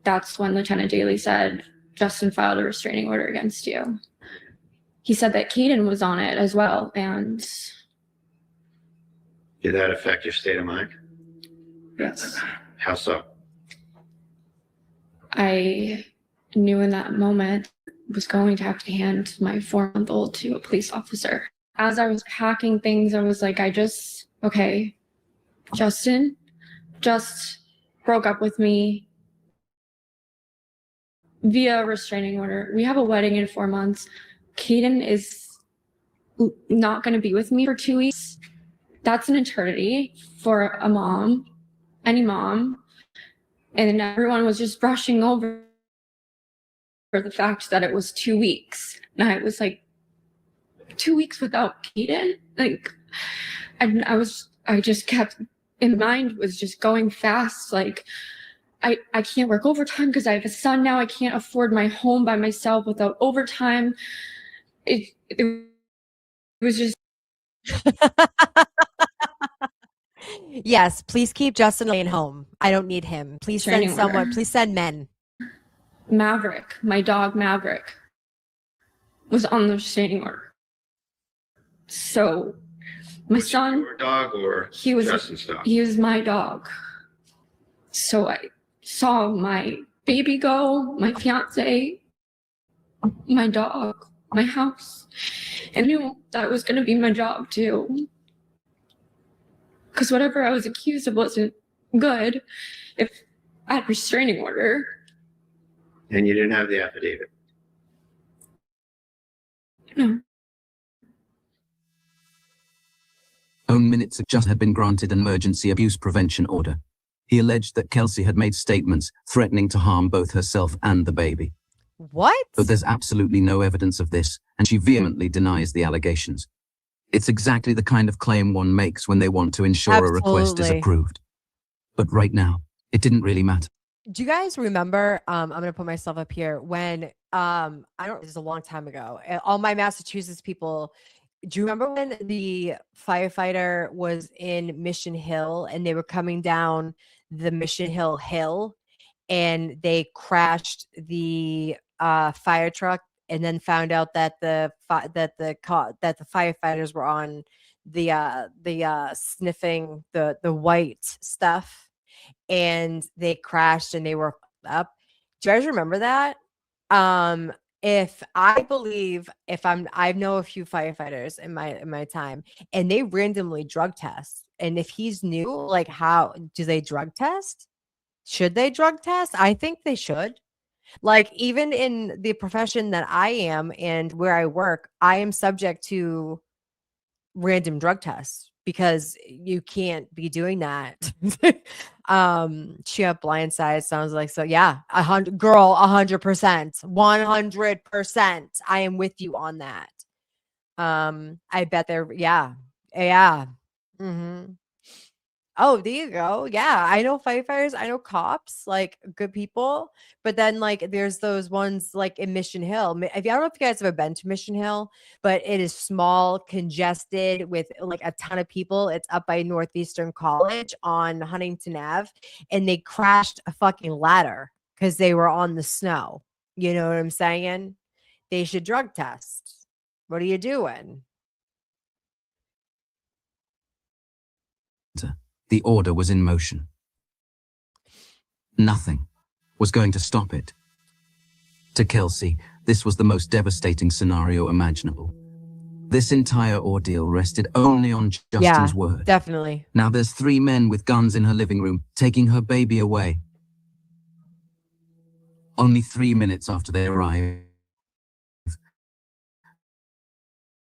That's when Lieutenant Daly said, Justin filed a restraining order against you. He said that Kaden was on it as well, and Did that affect your state of mind? yes. How so? I knew in that moment I was going to have to hand my 4-month-old to a police officer. As I was packing things, I was like, okay, Justin just broke up with me via restraining order. We have a wedding in 4 months. Kaden is not going to be with me for 2 weeks. That's an eternity for a mom, any mom. And everyone was just brushing over for the fact that it was 2 weeks. And I was like, 2 weeks without Kaden? And I just kept, in mind was just going fast. Like, I can't work overtime because I have a son now. I can't afford my home by myself without overtime. It was just. Yes, please keep Justin Lane home. I don't need him. Please send someone. Please send men. Maverick, my dog Maverick, was on the restraining order. So my son, Your dog or he was Justin's dog? He was my dog. So I saw my baby go, my fiance, my dog, my house, and knew that was going to be my job too. Because whatever I was accused of wasn't good if I had restraining order. And you didn't have the affidavit? No. Own minutes just had been granted an emergency abuse prevention order. He alleged that Kelsey had made statements threatening to harm both herself and the baby. What? But there's absolutely no evidence of this, and she vehemently denies the allegations. It's exactly the kind of claim one makes when they want to ensure a request is approved. But right now, it didn't really matter. Do you guys remember, I'm going to put myself up here, when, this is a long time ago, all my Massachusetts people, do you remember when the firefighter was in Mission Hill and they were coming down the Mission Hill and they crashed the fire truck and then found out that the firefighters were on the sniffing the white stuff, and they crashed and they were up. Do you guys remember that? I know a few firefighters in my time, and they randomly drug test. And if he's new, like, how do they drug test? Should they drug test? I think they should. Like, even in the profession that I am and where I work, I am subject to random drug tests because you can't be doing that. She have blindsided sounds like, so yeah, 100%, 100%. I am with you on that. I bet yeah. Mm-hmm. Oh, there you go. Yeah, I know firefighters, I know cops, like good people, but then like there's those ones like in Mission Hill. I don't know if you guys have ever been to Mission Hill, but it is small, congested with like a ton of people. It's up by Northeastern College on Huntington Ave, and they crashed a fucking ladder because they were on the snow. You know what I'm saying? They should drug test. What are you doing? The order was in motion. Nothing was going to stop it. To Kelsey, this was the most devastating scenario imaginable. This entire ordeal rested only on Justin's word. Definitely. Now there's 3 men with guns in her living room, taking her baby away. Only 3 minutes after they arrive,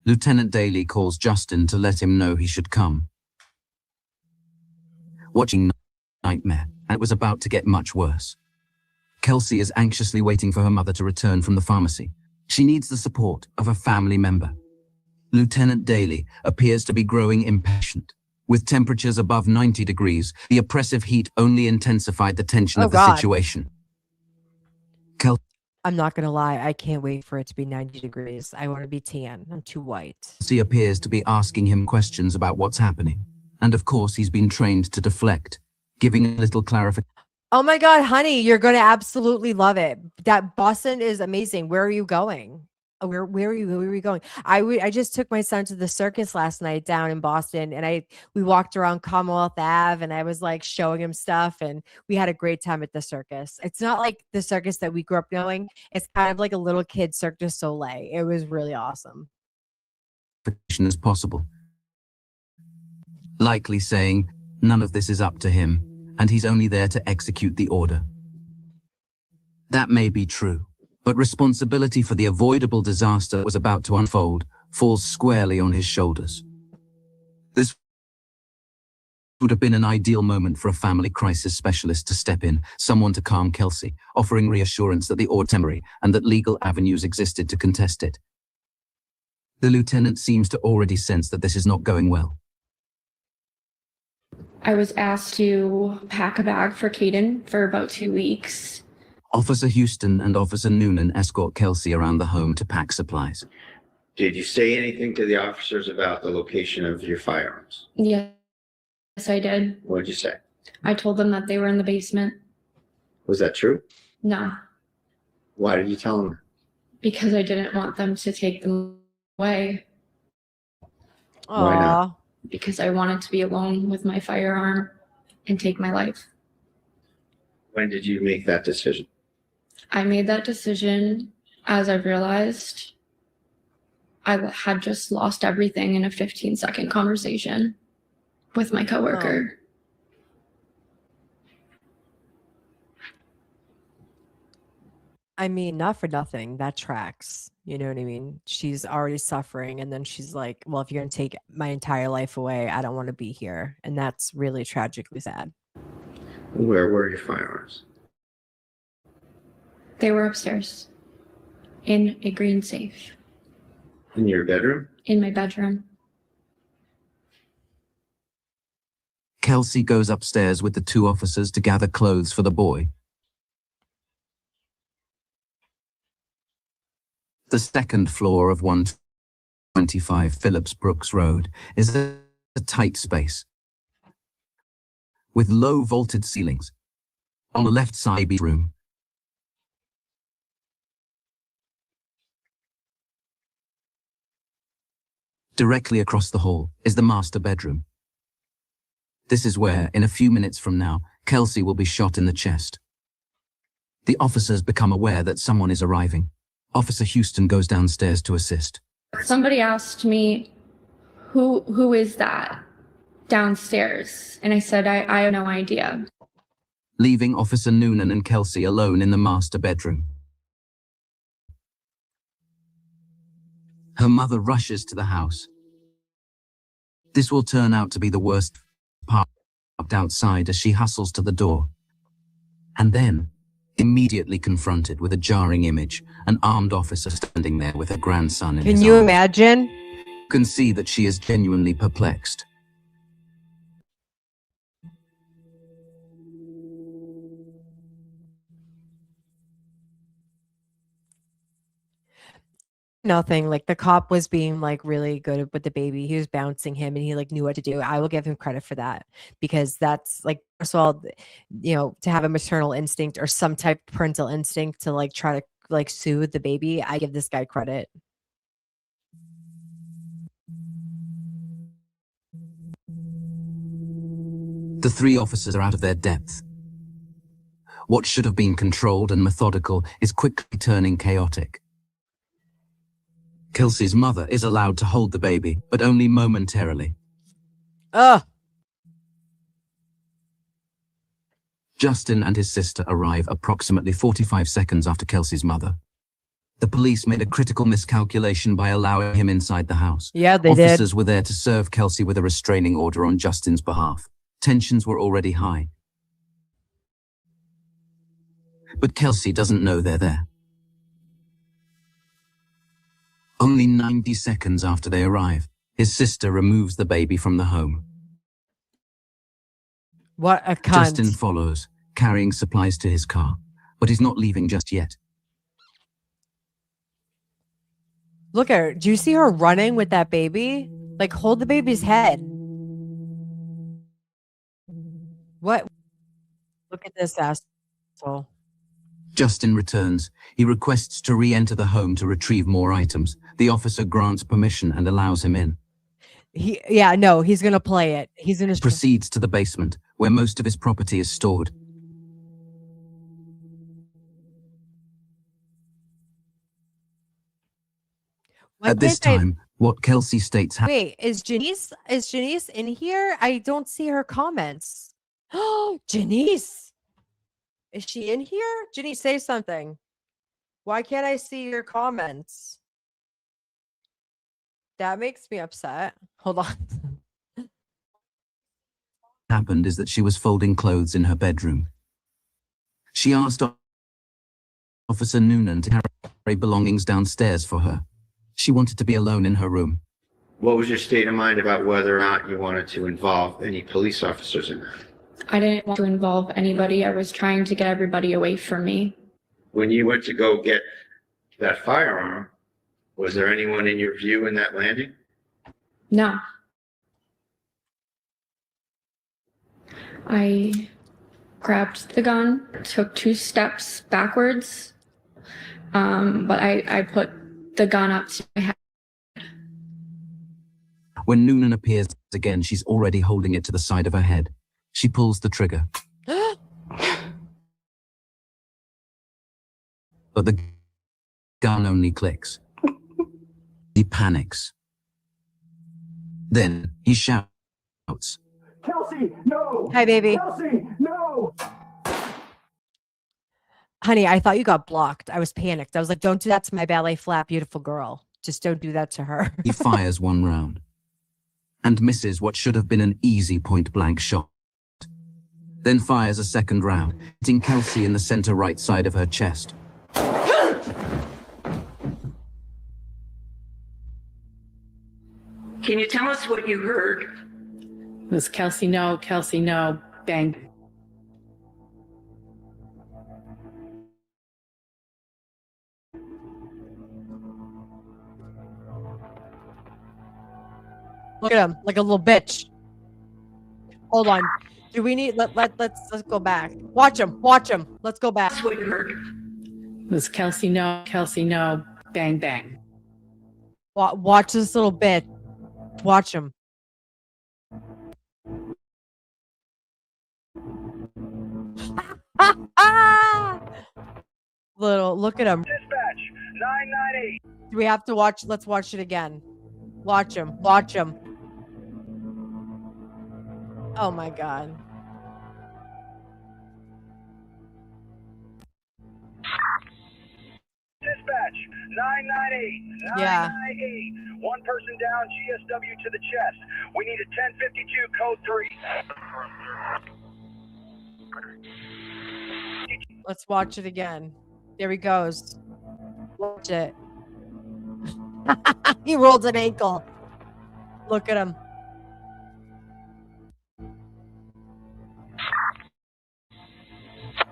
Lieutenant Daly calls Justin to let him know he should come. Watching nightmare, and it was about to get much worse. Kelsey is anxiously waiting for her mother to return from the pharmacy. She needs the support of a family member. Lieutenant Daly appears to be growing impatient. With temperatures above 90 degrees, the oppressive heat only intensified the tension of the situation. I'm not going to lie. I can't wait for it to be 90 degrees. I want to be tan. I'm too white. Kelsey appears to be asking him questions about what's happening. And of course, he's been trained to deflect, giving a little clarification. Oh my God, honey, you're going to absolutely love it. That Boston is amazing. Where are you going? Where are you going? I just took my son to the circus last night down in Boston, and we walked around Commonwealth Ave, and I was like showing him stuff, and we had a great time at the circus. It's not like the circus that we grew up knowing. It's kind of like a little kid Cirque du Soleil. It was really awesome. As possible. Likely saying, none of this is up to him, and he's only there to execute the order. That may be true, but responsibility for the avoidable disaster that was about to unfold falls squarely on his shoulders. This would have been an ideal moment for a family crisis specialist to step in, someone to calm Kelsey, offering reassurance that the order was temporary and that legal avenues existed to contest it. The lieutenant seems to already sense that this is not going well. I was asked to pack a bag for Caden for about 2 weeks. Officer Houston and Officer Noonan escort Kelsey around the home to pack supplies. Did you say anything to the officers about the location of your firearms? Yes, I did. What did you say? I told them that they were in the basement. Was that true? No, Why did you tell them? because I didn't want them to take them away. Why not? Aw. Because I wanted to be alone with my firearm and take my life. When did you make that decision? I made that decision as I realized I had just lost everything in a 15-second conversation with my coworker. I mean, not for nothing. That tracks. You know what I mean? She's already suffering. And then she's like, well, if you're going to take my entire life away, I don't want to be here. And that's really tragically sad. Where were your firearms? They were upstairs in a green safe In your bedroom? in my bedroom. Kelsey goes upstairs with the two officers to gather clothes for the boy. The second floor of 125 Phillips Brooks Road is a tight space with low vaulted ceilings. On the left side bedroom. Directly across the hall is the master bedroom. This is where, in a few minutes from now, Kelsey will be shot in the chest. The officers become aware that someone is arriving. Officer Houston goes downstairs to assist. Somebody asked me, who is that downstairs? And I said, I have no idea. Leaving Officer Noonan and Kelsey alone in the master bedroom. Her mother rushes to the house. This will turn out to be the worst part, outside as she hustles to the door. And then, immediately confronted with a jarring image, an armed officer standing there with her grandson in his Can you arms. imagine? You can see that she is genuinely perplexed. Nothing. Like the cop was being like really good with the baby. He was bouncing him and he like knew what to do. I will give him credit for that because that's like, first of all, you know, to have a maternal instinct or some type of parental instinct to like try to like soothe the baby. I give this guy credit. The three officers are out of their depth. What should have been controlled and methodical is quickly turning chaotic. Kelsey's mother is allowed to hold the baby, but only momentarily. Justin and his sister arrive approximately 45 seconds after Kelsey's mother. The police made a critical miscalculation by allowing him inside the house. Yeah, they did. Officers were there to serve Kelsey with a restraining order on Justin's behalf. Tensions were already high. But Kelsey doesn't know they're there. Only 90 seconds after they arrive, his sister removes the baby from the home. What a cunt. Justin follows, carrying supplies to his car, but he's not leaving just yet. Look at her. Do you see her running with that baby? Like, hold the baby's head. What? Look at this asshole. Justin returns. He requests to re-enter the home to retrieve more items. The officer grants permission and allows him in. He's gonna play it. He's gonna Proceeds to the basement, where most of his property is stored. At this time, what Kelsey states Wait, is Janice in here? I don't see her comments. Oh, Janice. Is she in here? Janice, say something. Why can't I see your comments? That makes me upset. Hold on. happened is that she was folding clothes in her bedroom. She asked Officer Noonan to carry belongings downstairs for her. She wanted to be alone in her room. What was your state of mind about whether or not you wanted to involve any police officers in that? I didn't want to involve anybody. I was trying to get everybody away from me. When you went to go get that firearm, was there anyone in your view in that landing? No. I grabbed the gun, took 2 steps backwards, but I put the gun up to my head. When Noonan appears again, she's already holding it to the side of her head. She pulls the trigger. But the gun only clicks. He panics. Then he shouts, Kelsey, no! Hi, baby. Kelsey, no! Honey, I thought you got blocked. I was panicked. I was like, don't do that to my ballet flat, beautiful girl. Just don't do that to her. He fires 1 round and misses what should have been an easy point-blank shot. Then fires a 2nd round, hitting Kelsey in the center right side of her chest. Can you tell us what you heard? It was Kelsey, no, bang. Look at him, like a little bitch. Hold on. Do we need let's go back. Watch him. Let's go back. That's what you heard. It was Kelsey, no, bang, bang. Watch this little bitch. Watch him. Look at him. Dispatch 998. Do we have to watch? Let's watch it again. Watch him. Oh my God. Dispatch 998. Yeah. 998. 1 person down, GSW to the chest. We need a 1052 code 3. Let's watch it again. There he goes. Watch it. He rolled an ankle. Look at him.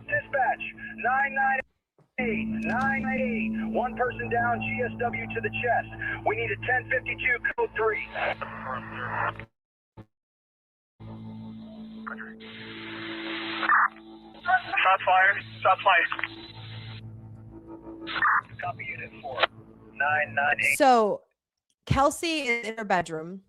Dispatch 998. 998. 1 person down, GSW to the chest. We need a 1052 code 3. Shots fired. Copy unit 4. 998. So Kelsey is in her bedroom,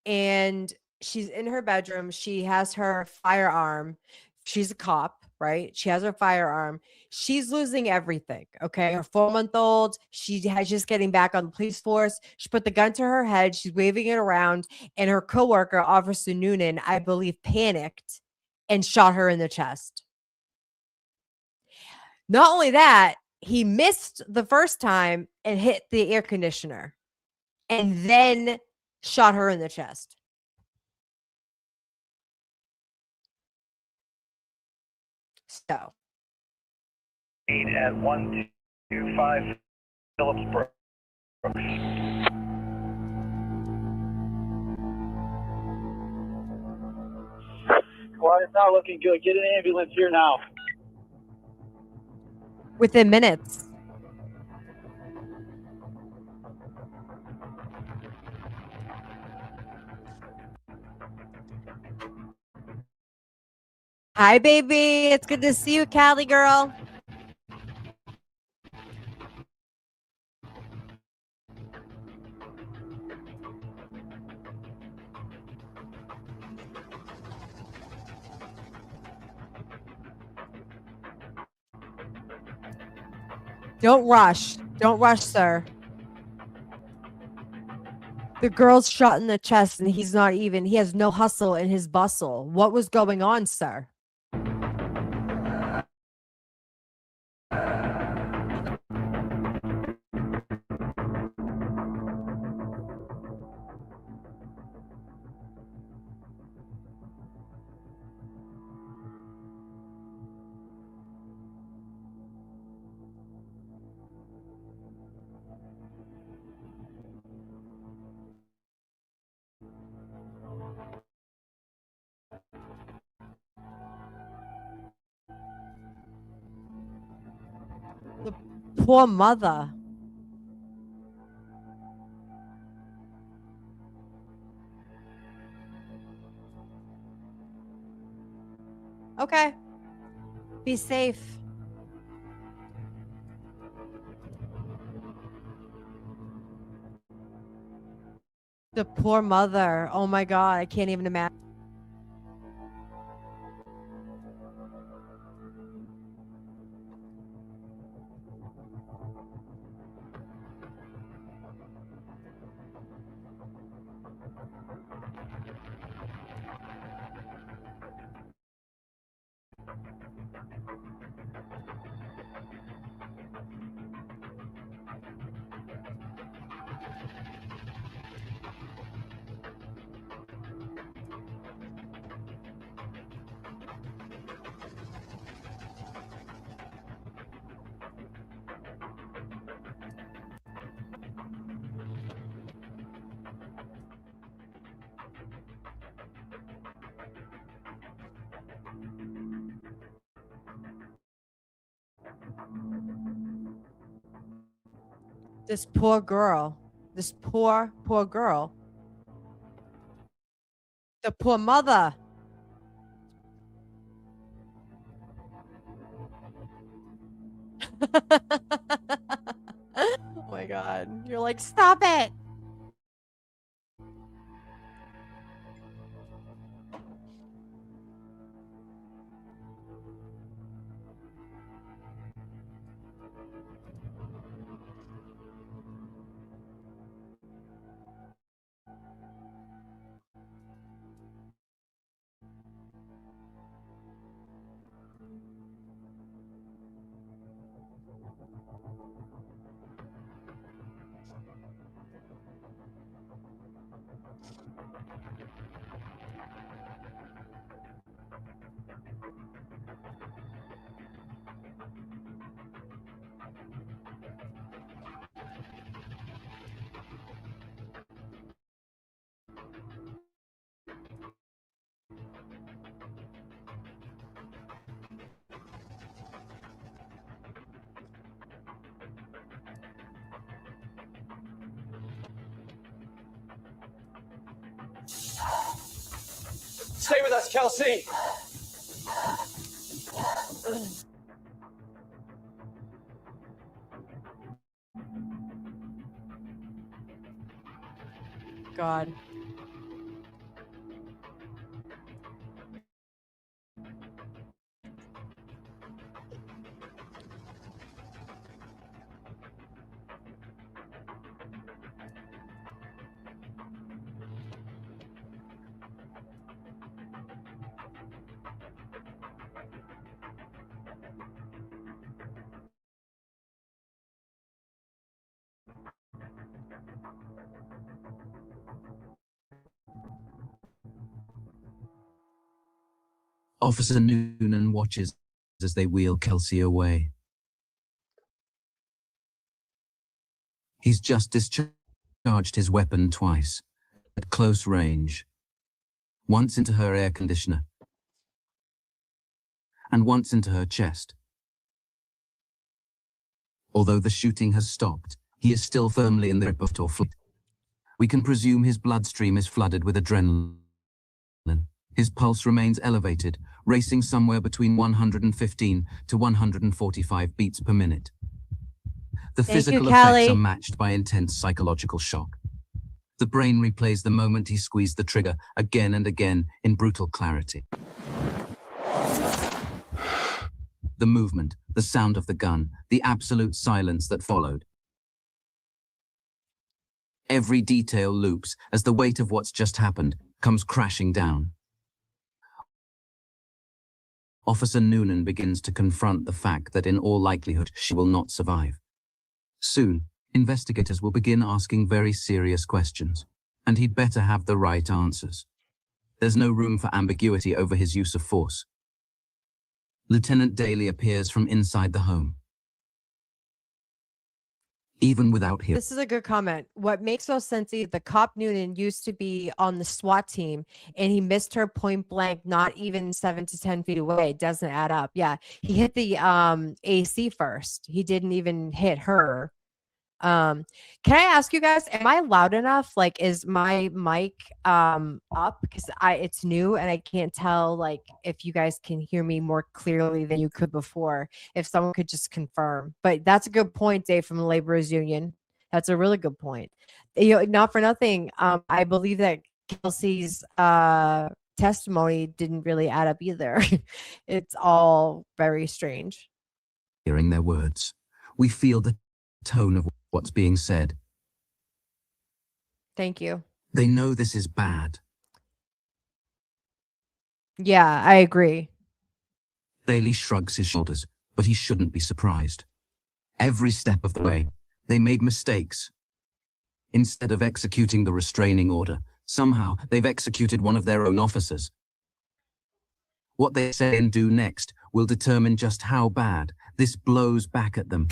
and she's in her bedroom. She has her firearm. She's a cop, right? She has her firearm. She's losing everything. Okay. Her 4-month-old, she has just getting back on the police force. She put the gun to her head. She's waving it around, and her coworker, Officer Noonan, I believe, panicked and shot her in the chest. Not only that, he missed the first time and hit the air conditioner and then shot her in the chest. So. At 125 Phillips Brooks. Well, it's not looking good. Get an ambulance here now. Within minutes. Hi, baby. It's good to see you, Callie girl. Don't rush. Don't rush, sir. The girl's shot in the chest and he has no hustle in his bustle. What was going on, sir? poor mother. Okay. Be safe. The poor mother. Oh my God. I can't even imagine. This poor girl. This poor girl. The poor mother. Oh my God. You're like, stop it. Stay with us, Kelsey. God. Officer Noonan watches as they wheel Kelsey away. He's just discharged his weapon twice, at close range. Once into her air conditioner, and once into her chest. Although the shooting has stopped, he is still firmly in the grip of flight. We can presume his bloodstream is flooded with adrenaline. His pulse remains elevated, racing somewhere between 115 to 145 beats per minute. The physical effects are matched by intense psychological shock. The brain replays the moment he squeezed the trigger again and again in brutal clarity. The movement, the sound of the gun, the absolute silence that followed. Every detail loops as the weight of what's just happened comes crashing down. Officer Noonan begins to confront the fact that in all likelihood she will not survive. Soon, investigators will begin asking very serious questions, and he'd better have the right answers. There's no room for ambiguity over his use of force. Lieutenant Daly appears from inside the home. even without him. This is a good comment. What makes no sense is the cop Noonan used to be on the SWAT team and he missed her point blank, not even 7 to 10 feet away. It doesn't add up. Yeah. He hit the AC first. He didn't even hit her. Can I ask you guys, am I loud enough? Like, is my mic up? Because it's new and I can't tell like if you guys can hear me more clearly than you could before. If someone could just confirm. But that's a good point, Dave, from the laborers union. That's a really good point. You know, not for nothing. I believe that Kelsey's testimony didn't really add up either. It's all very strange. Hearing their words, we feel the tone of what's being said. Thank you. They know this is bad. Yeah, I agree. Daly shrugs his shoulders, but he shouldn't be surprised. Every step of the way, they made mistakes. Instead of executing the restraining order, somehow they've executed one of their own officers. What they say and do next will determine just how bad this blows back at them.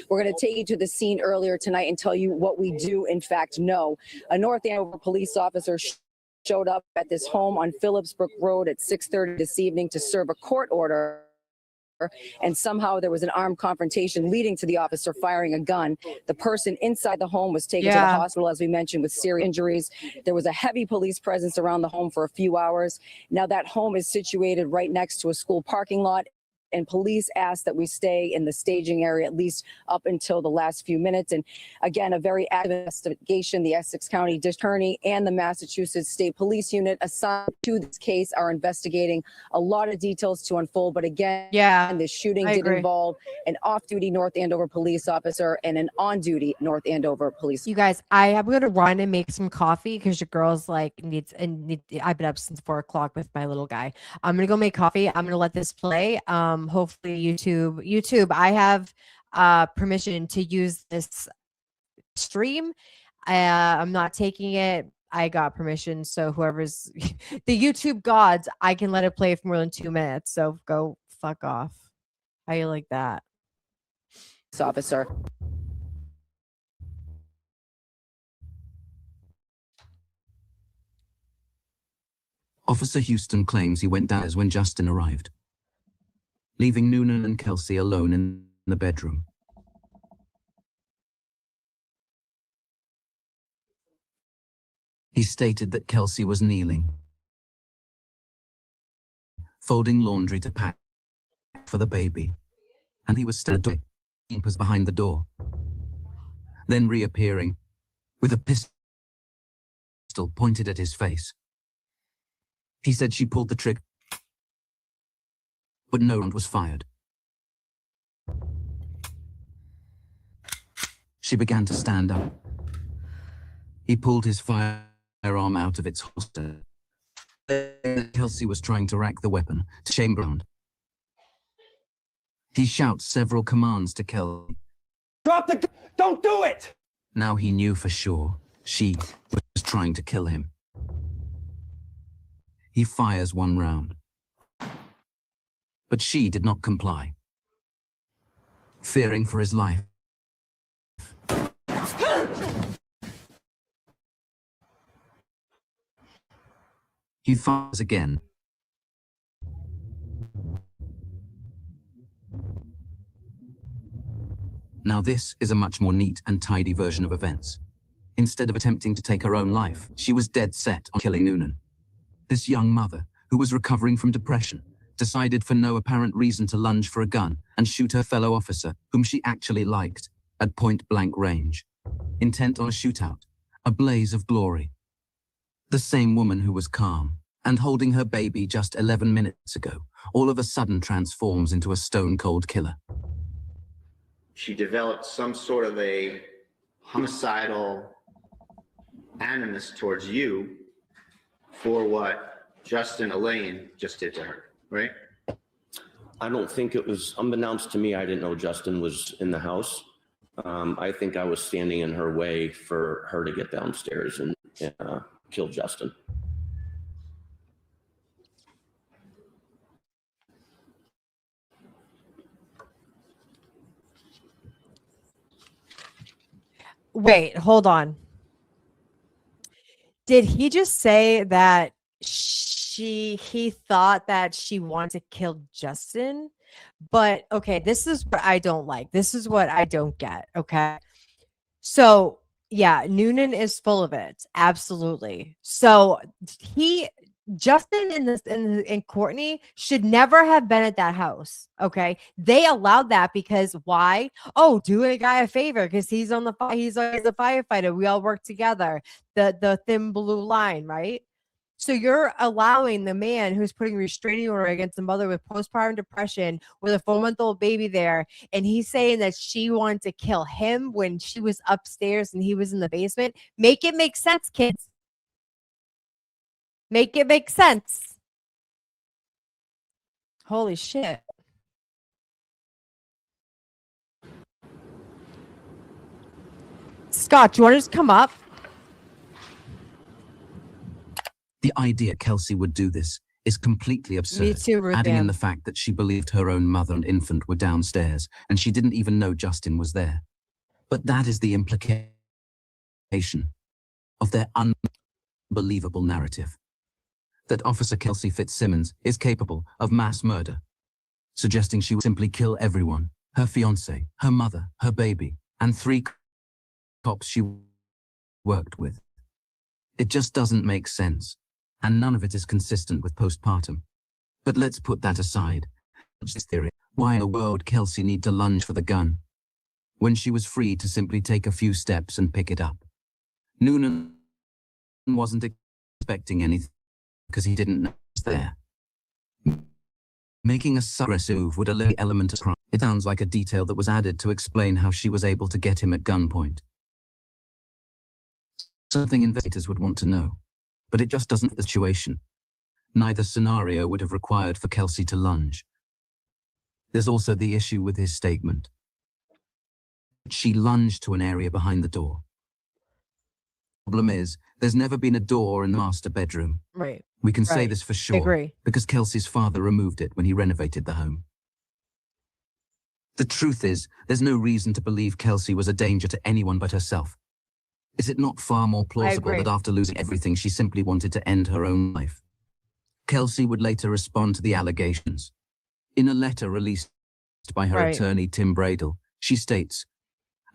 We're going to take you to the scene earlier tonight and tell you what we do, in fact, know. A North Andover police officer showed up at this home on Phillipsbrook Road at 6:30 this evening to serve a court order. And somehow there was an armed confrontation leading to the officer firing a gun. The person inside the home was taken to the hospital, as we mentioned, with serious injuries. There was a heavy police presence around the home for a few hours. Now that home is situated right next to a school parking lot. And police asked that we stay in the staging area at least up until the last few minutes. And again, a very active investigation. The Essex County District Attorney and the Massachusetts State Police Unit assigned to this case are investigating. A lot of details to unfold. But again, this shooting did involve an off-duty North Andover police officer and an on-duty North Andover police. You guys, I'm going to run and make some coffee because your girl's like I've been up since 4 o'clock with my little guy. I'm going to go make coffee. I'm going to let this play. Hopefully YouTube, I have permission to use this stream. I'm not taking it. I got permission. So whoever's the YouTube gods, I can let it play for more than 2 minutes. So go fuck off. How you like that? Officer. Officer Houston claims he went downstairs when Justin arrived, leaving Noonan and Kelsey alone in the bedroom. He stated that Kelsey was kneeling, folding laundry to pack for the baby, and he was still behind the door, then reappearing with a pistol pointed at his face. He said she pulled the trigger, but no round was fired. She began to stand up. He pulled his firearm out of its holster. Kelsey was trying to rack the weapon to chamber round. He shouts several commands to Kelsey. Drop the gun! Don't do it! Now he knew for sure she was trying to kill him. He fires one round, but she did not comply. Fearing for his life, he fires again. Now this is a much more neat and tidy version of events. Instead of attempting to take her own life, she was dead set on killing Noonan. This young mother, who was recovering from depression, decided for no apparent reason to lunge for a gun and shoot her fellow officer, whom she actually liked, at point-blank range, intent on a shootout, a blaze of glory. The same woman who was calm and holding her baby just 11 minutes ago, all of a sudden transforms into a stone-cold killer. She developed some sort of a homicidal animus towards you for what Justin Elaine just did to her, right? I don't think it was unbeknownst to me. I didn't know Justin was in the house. I think I was standing in her way for her to get downstairs and kill Justin. Wait, hold on. Did he just say that he thought that she wanted to kill Justin? But okay, this is what I don't like. This is what I don't get. Okay. So yeah, Noonan is full of it. Absolutely. So Justin and Courtney should never have been at that house. Okay. They allowed that because why? Oh, do a guy a favor because he's a firefighter. We all work together. The thin blue line, right? So you're allowing the man who's putting restraining order against the mother with postpartum depression with a 4-month-old baby there, and he's saying that she wanted to kill him when she was upstairs and he was in the basement. Make it make sense, kids. Make it make sense. Holy shit. Scott, do you want to just come up? The idea Kelsey would do this is completely absurd. Me too, Ruth adding in Ann. the fact that she believed her own mother and infant were downstairs, and she didn't even know Justin was there. But that is the implication of their unbelievable narrative. That Officer Kelsey Fitzsimmons is capable of mass murder, suggesting she would simply kill everyone, her fiancé, her mother, her baby, and 3 cops she worked with. It just doesn't make sense. And none of it is consistent with postpartum. But let's put that aside. This theory, why in the world Kelsey need to lunge for the gun when she was free to simply take a few steps and pick it up? Noonan wasn't expecting anything because he didn't know it was there. Making a aggressive move would alert the element of crime. It sounds like a detail that was added to explain how she was able to get him at gunpoint. Something investigators would want to know. But it just doesn't fit the situation. Neither scenario would have required for Kelsey to lunge. There's also the issue with his statement. She lunged to an area behind the door. Problem is, there's never been a door in the master bedroom. Right. We can say Right. this for sure. Agree. Because Kelsey's father removed it when he renovated the home. The truth is, there's no reason to believe Kelsey was a danger to anyone but herself. Is it not far more plausible agree. that after losing everything, she simply wanted to end her own life? Kelsey would later respond to the allegations. In a letter released by her Right. attorney, Tim Bradle, she states,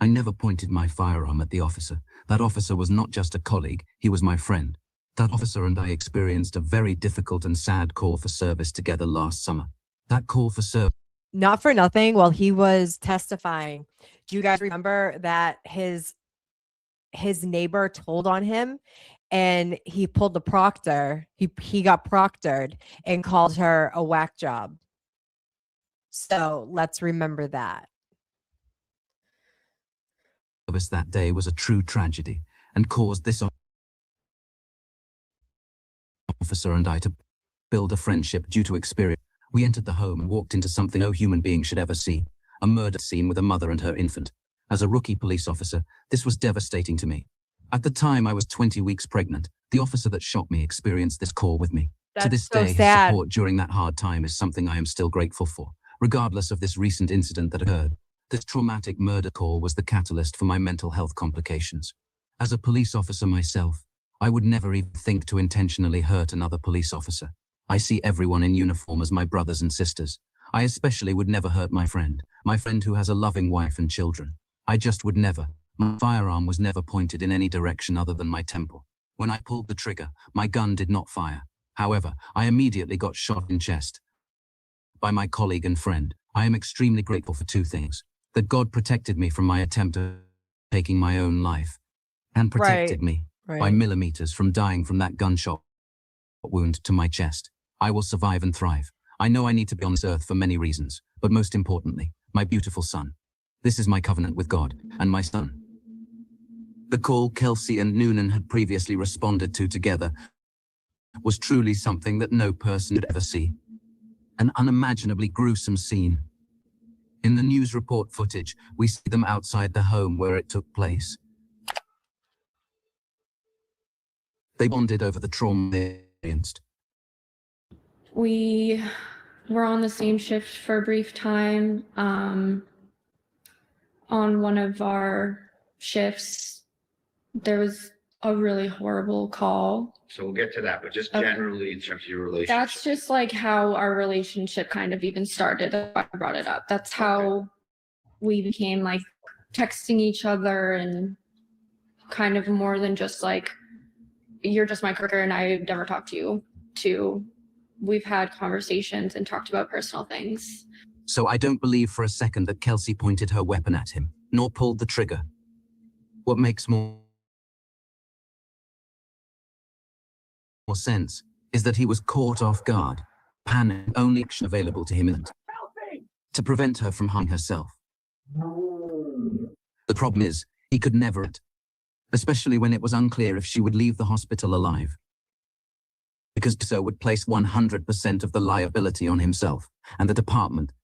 "I never pointed my firearm at the officer. That officer was not just a colleague, he was my friend. That officer and I experienced a very difficult and sad call for service together last summer. That call for service..." Not for nothing, while he was testifying, do you guys remember that his neighbor told on him and he pulled the proctor, he got proctored and called her a whack job? So let's remember that. Service that day was a true tragedy and caused this officer and I to build a friendship due to experience. We entered the home and walked into something no human being should ever see, a murder scene with a mother and her infant. As a rookie police officer, this was devastating to me. At the time, I was 20 weeks pregnant. The officer that shot me experienced this call with me. To this so day, his sad. support during that hard time is something I am still grateful for. Regardless of this recent incident that occurred, this traumatic murder call was the catalyst for my mental health complications. As a police officer myself, I would never even think to intentionally hurt another police officer. I see everyone in uniform as my brothers and sisters. I especially would never hurt my friend who has a loving wife and children. I just would never. My firearm was never pointed in any direction other than my temple. When I pulled the trigger, my gun did not fire. However, I immediately got shot in chest by my colleague and friend. I am extremely grateful for 2 things. That God protected me from my attempt of taking my own life, and protected me by millimeters from dying from that gunshot wound to my chest. I will survive and thrive. I know I need to be on this earth for many reasons, but most importantly, my beautiful son. This is my covenant with God and my son. The call Kelsey and Noonan had previously responded to together was truly something that no person would ever see. An unimaginably gruesome scene. In the news report footage, we see them outside the home where it took place. They bonded over the trauma they experienced. We were on the same shift for a brief time. On one of our shifts, there was a really horrible call. So we'll get to that, but just Okay. generally in terms of your relationship. That's just like how our relationship kind of even started. That's why I brought it up. That's how we became like texting each other and kind of more than just like, you're just my coworker and I never talked to you, to we've had conversations and talked about personal things. So I don't believe for a second that Kelsey pointed her weapon at him, nor pulled the trigger. What makes more sense is that he was caught off guard, panic, only action available to him and to prevent her from harming herself. The problem is, he could never, especially when it was unclear if she would leave the hospital alive, because so would place 100% of the liability on himself and the department.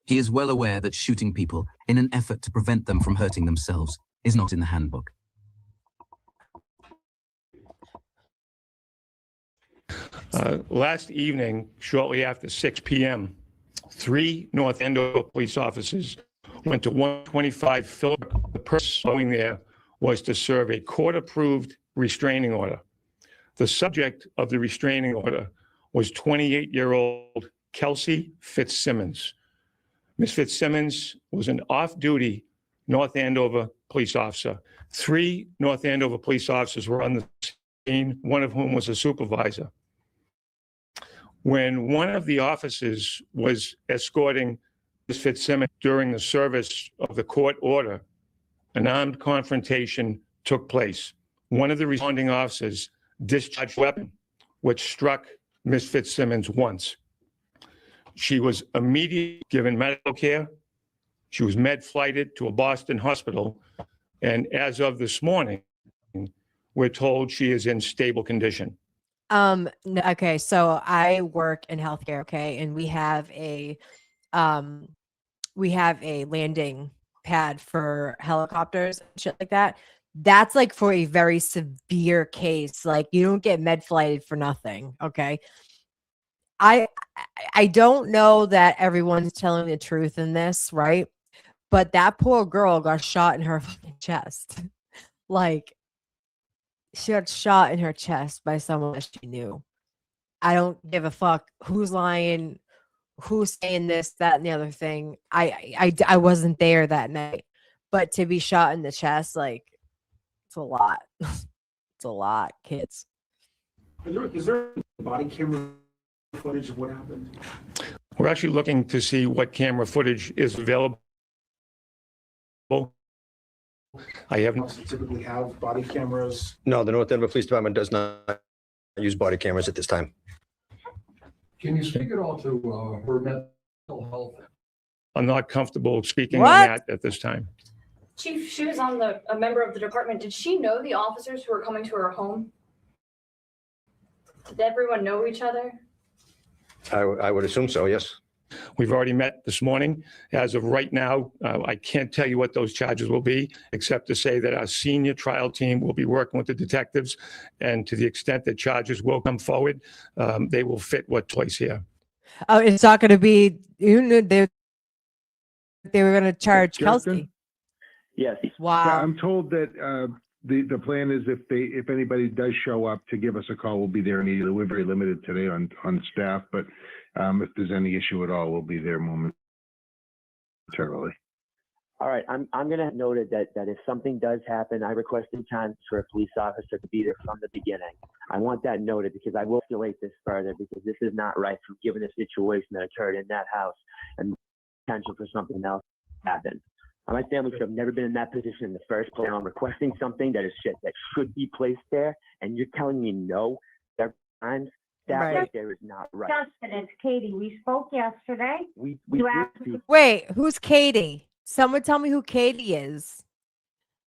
He is well aware that shooting people in an effort to prevent them from hurting themselves is not in the handbook. Last evening, shortly after 6 p.m., 3 North Andover police officers went to 125 Phillip. The purpose of going there was to serve a court-approved restraining order. The subject of the restraining order was 28-year-old Kelsey Fitzsimmons. Ms. Fitzsimmons was an off-duty North Andover police officer. 3 North Andover police officers were on the scene, one of whom was a supervisor. When one of the officers was escorting Ms. Fitzsimmons during the service of the court order, an armed confrontation took place. One of the responding officers discharged a weapon, which struck Ms. Fitzsimmons once. She was immediately given medical care. She was med-flighted to a Boston hospital. And as of this morning, we're told she is in stable condition. Okay, so I work in healthcare, okay, and we have a landing pad for helicopters and shit like that. That's like for a very severe case. Like you don't get med flighted for nothing, okay? I don't know that everyone's telling the truth in this, right? But that poor girl got shot in her fucking chest. Like she got shot in her chest by someone that she knew. I don't give a fuck who's lying, who's saying this, that, and the other thing. I wasn't there that night, but to be shot in the chest, like, it's a lot. It's a lot, kids. Is there body camera footage of what happened? We're actually looking to see what camera footage is available. I haven't. Typically have body cameras. No, the North Denver Police Department does not use body cameras at this time. Can you speak at all to her mental health? I'm not comfortable speaking What? on that at this time. Chief, she was on a member of the department. Did she know the officers who were coming to her home? Did everyone know each other? I would assume so, yes. We've already met this morning. As of right now, I can't tell you what those charges will be, except to say that our senior trial team will be working with the detectives, and to the extent that charges will come forward, they will fit what took place here. Oh, it's not going to be. You know, they were going to charge Justin? Kelsey. Yes. Wow. Yeah, I'm told that the plan is if anybody does show up to give us a call, we'll be there immediately. We're very limited today on staff, but if there's any issue at all, we'll be there momentarily. All right, I'm going to note it that if something does happen, I request in time for a police officer to be there from the beginning. I want that noted because I will escalate this further because this is not right given the situation that occurred in that house and potential for something else to happen. My family should have never been in that position in the first place. I'm requesting something that is shit that should be placed there, and you're telling me no several times. That right there is not right. Justin, it's Katie. We spoke yesterday. We Wait, who's Katie? Someone tell me who Katie is.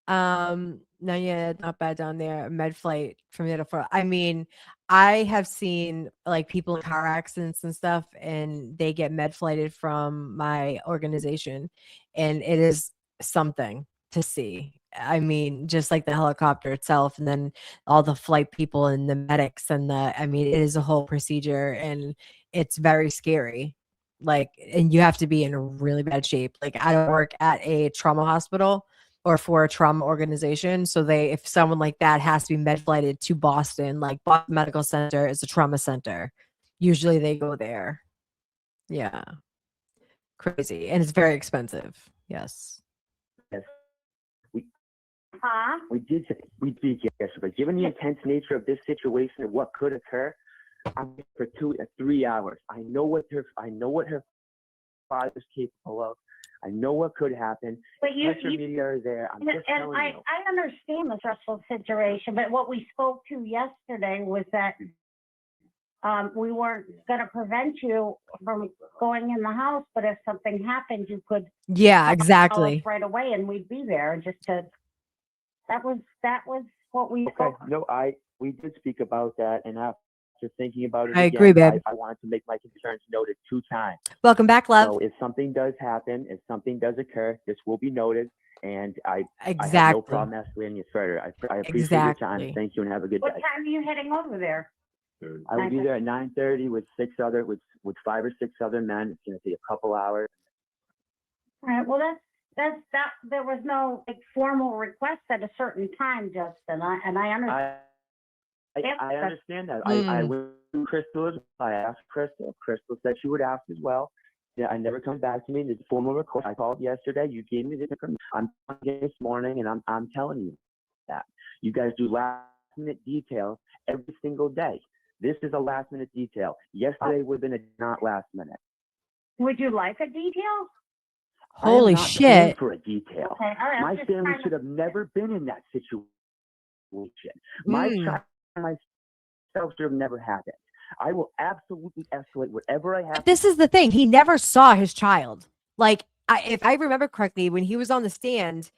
No, yeah, not bad down there. Med flight from the other. I mean, I have seen like people in car accidents and stuff, and they get med flighted from my organization, and it is something to see. I mean, just like the helicopter itself, and then all the flight people and the medics and I mean, it is a whole procedure, and it's very scary. Like, and you have to be in really bad shape. Like, I don't work at a trauma hospital or for a trauma organization. So if someone like that has to be med flighted to Boston, like Boston Medical Center is a trauma center. Usually they go there. Yeah. Crazy. And it's very expensive. Yes. Yes. Huh? We did yesterday. Given the intense nature of this situation and what could occur, I'm here for 2 to 3 hours. I know what her father's capable of. I know what could happen. But Social media are there. I'm just telling you. I understand the stressful situation, but what we spoke to yesterday was that we weren't going to prevent you from going in the house, but if something happened, you could Yeah, call us exactly. right away, and we'd be there. That was what we Okay. spoke. No, we did speak about that, and after thinking about it I again, agree, babe. I wanted to make my concerns noted 2 times. Welcome back, love. So if something does happen, if something does occur, this will be noted, and I have no Exactly. problem escalating it further. I appreciate your time. Exactly. Thank you, and have a good What day. time are you heading over there? I will be there at 9:30 with 5 or 6 other men. It's going to be a couple hours. All right. Well, that there was no formal request at a certain time, Justin. I understand. I understand that. I went to Crystal. I asked Crystal. Crystal said she would ask as well. Yeah, I never come back to me. There's a formal request. I called yesterday. You gave me the information. I'm calling this morning, and I'm telling you that you guys do last minute details every single day. This is a last minute detail. Yesterday would have been not last minute. Would you like a detail? Holy I am not paying shit. for a detail. Okay, all right, I'm My just family trying to- should have never been in that situation. My child and myself should have never happened. I will absolutely escalate whatever I have. But this is the thing. He never saw his child. Like, if I remember correctly, when he was on the stand,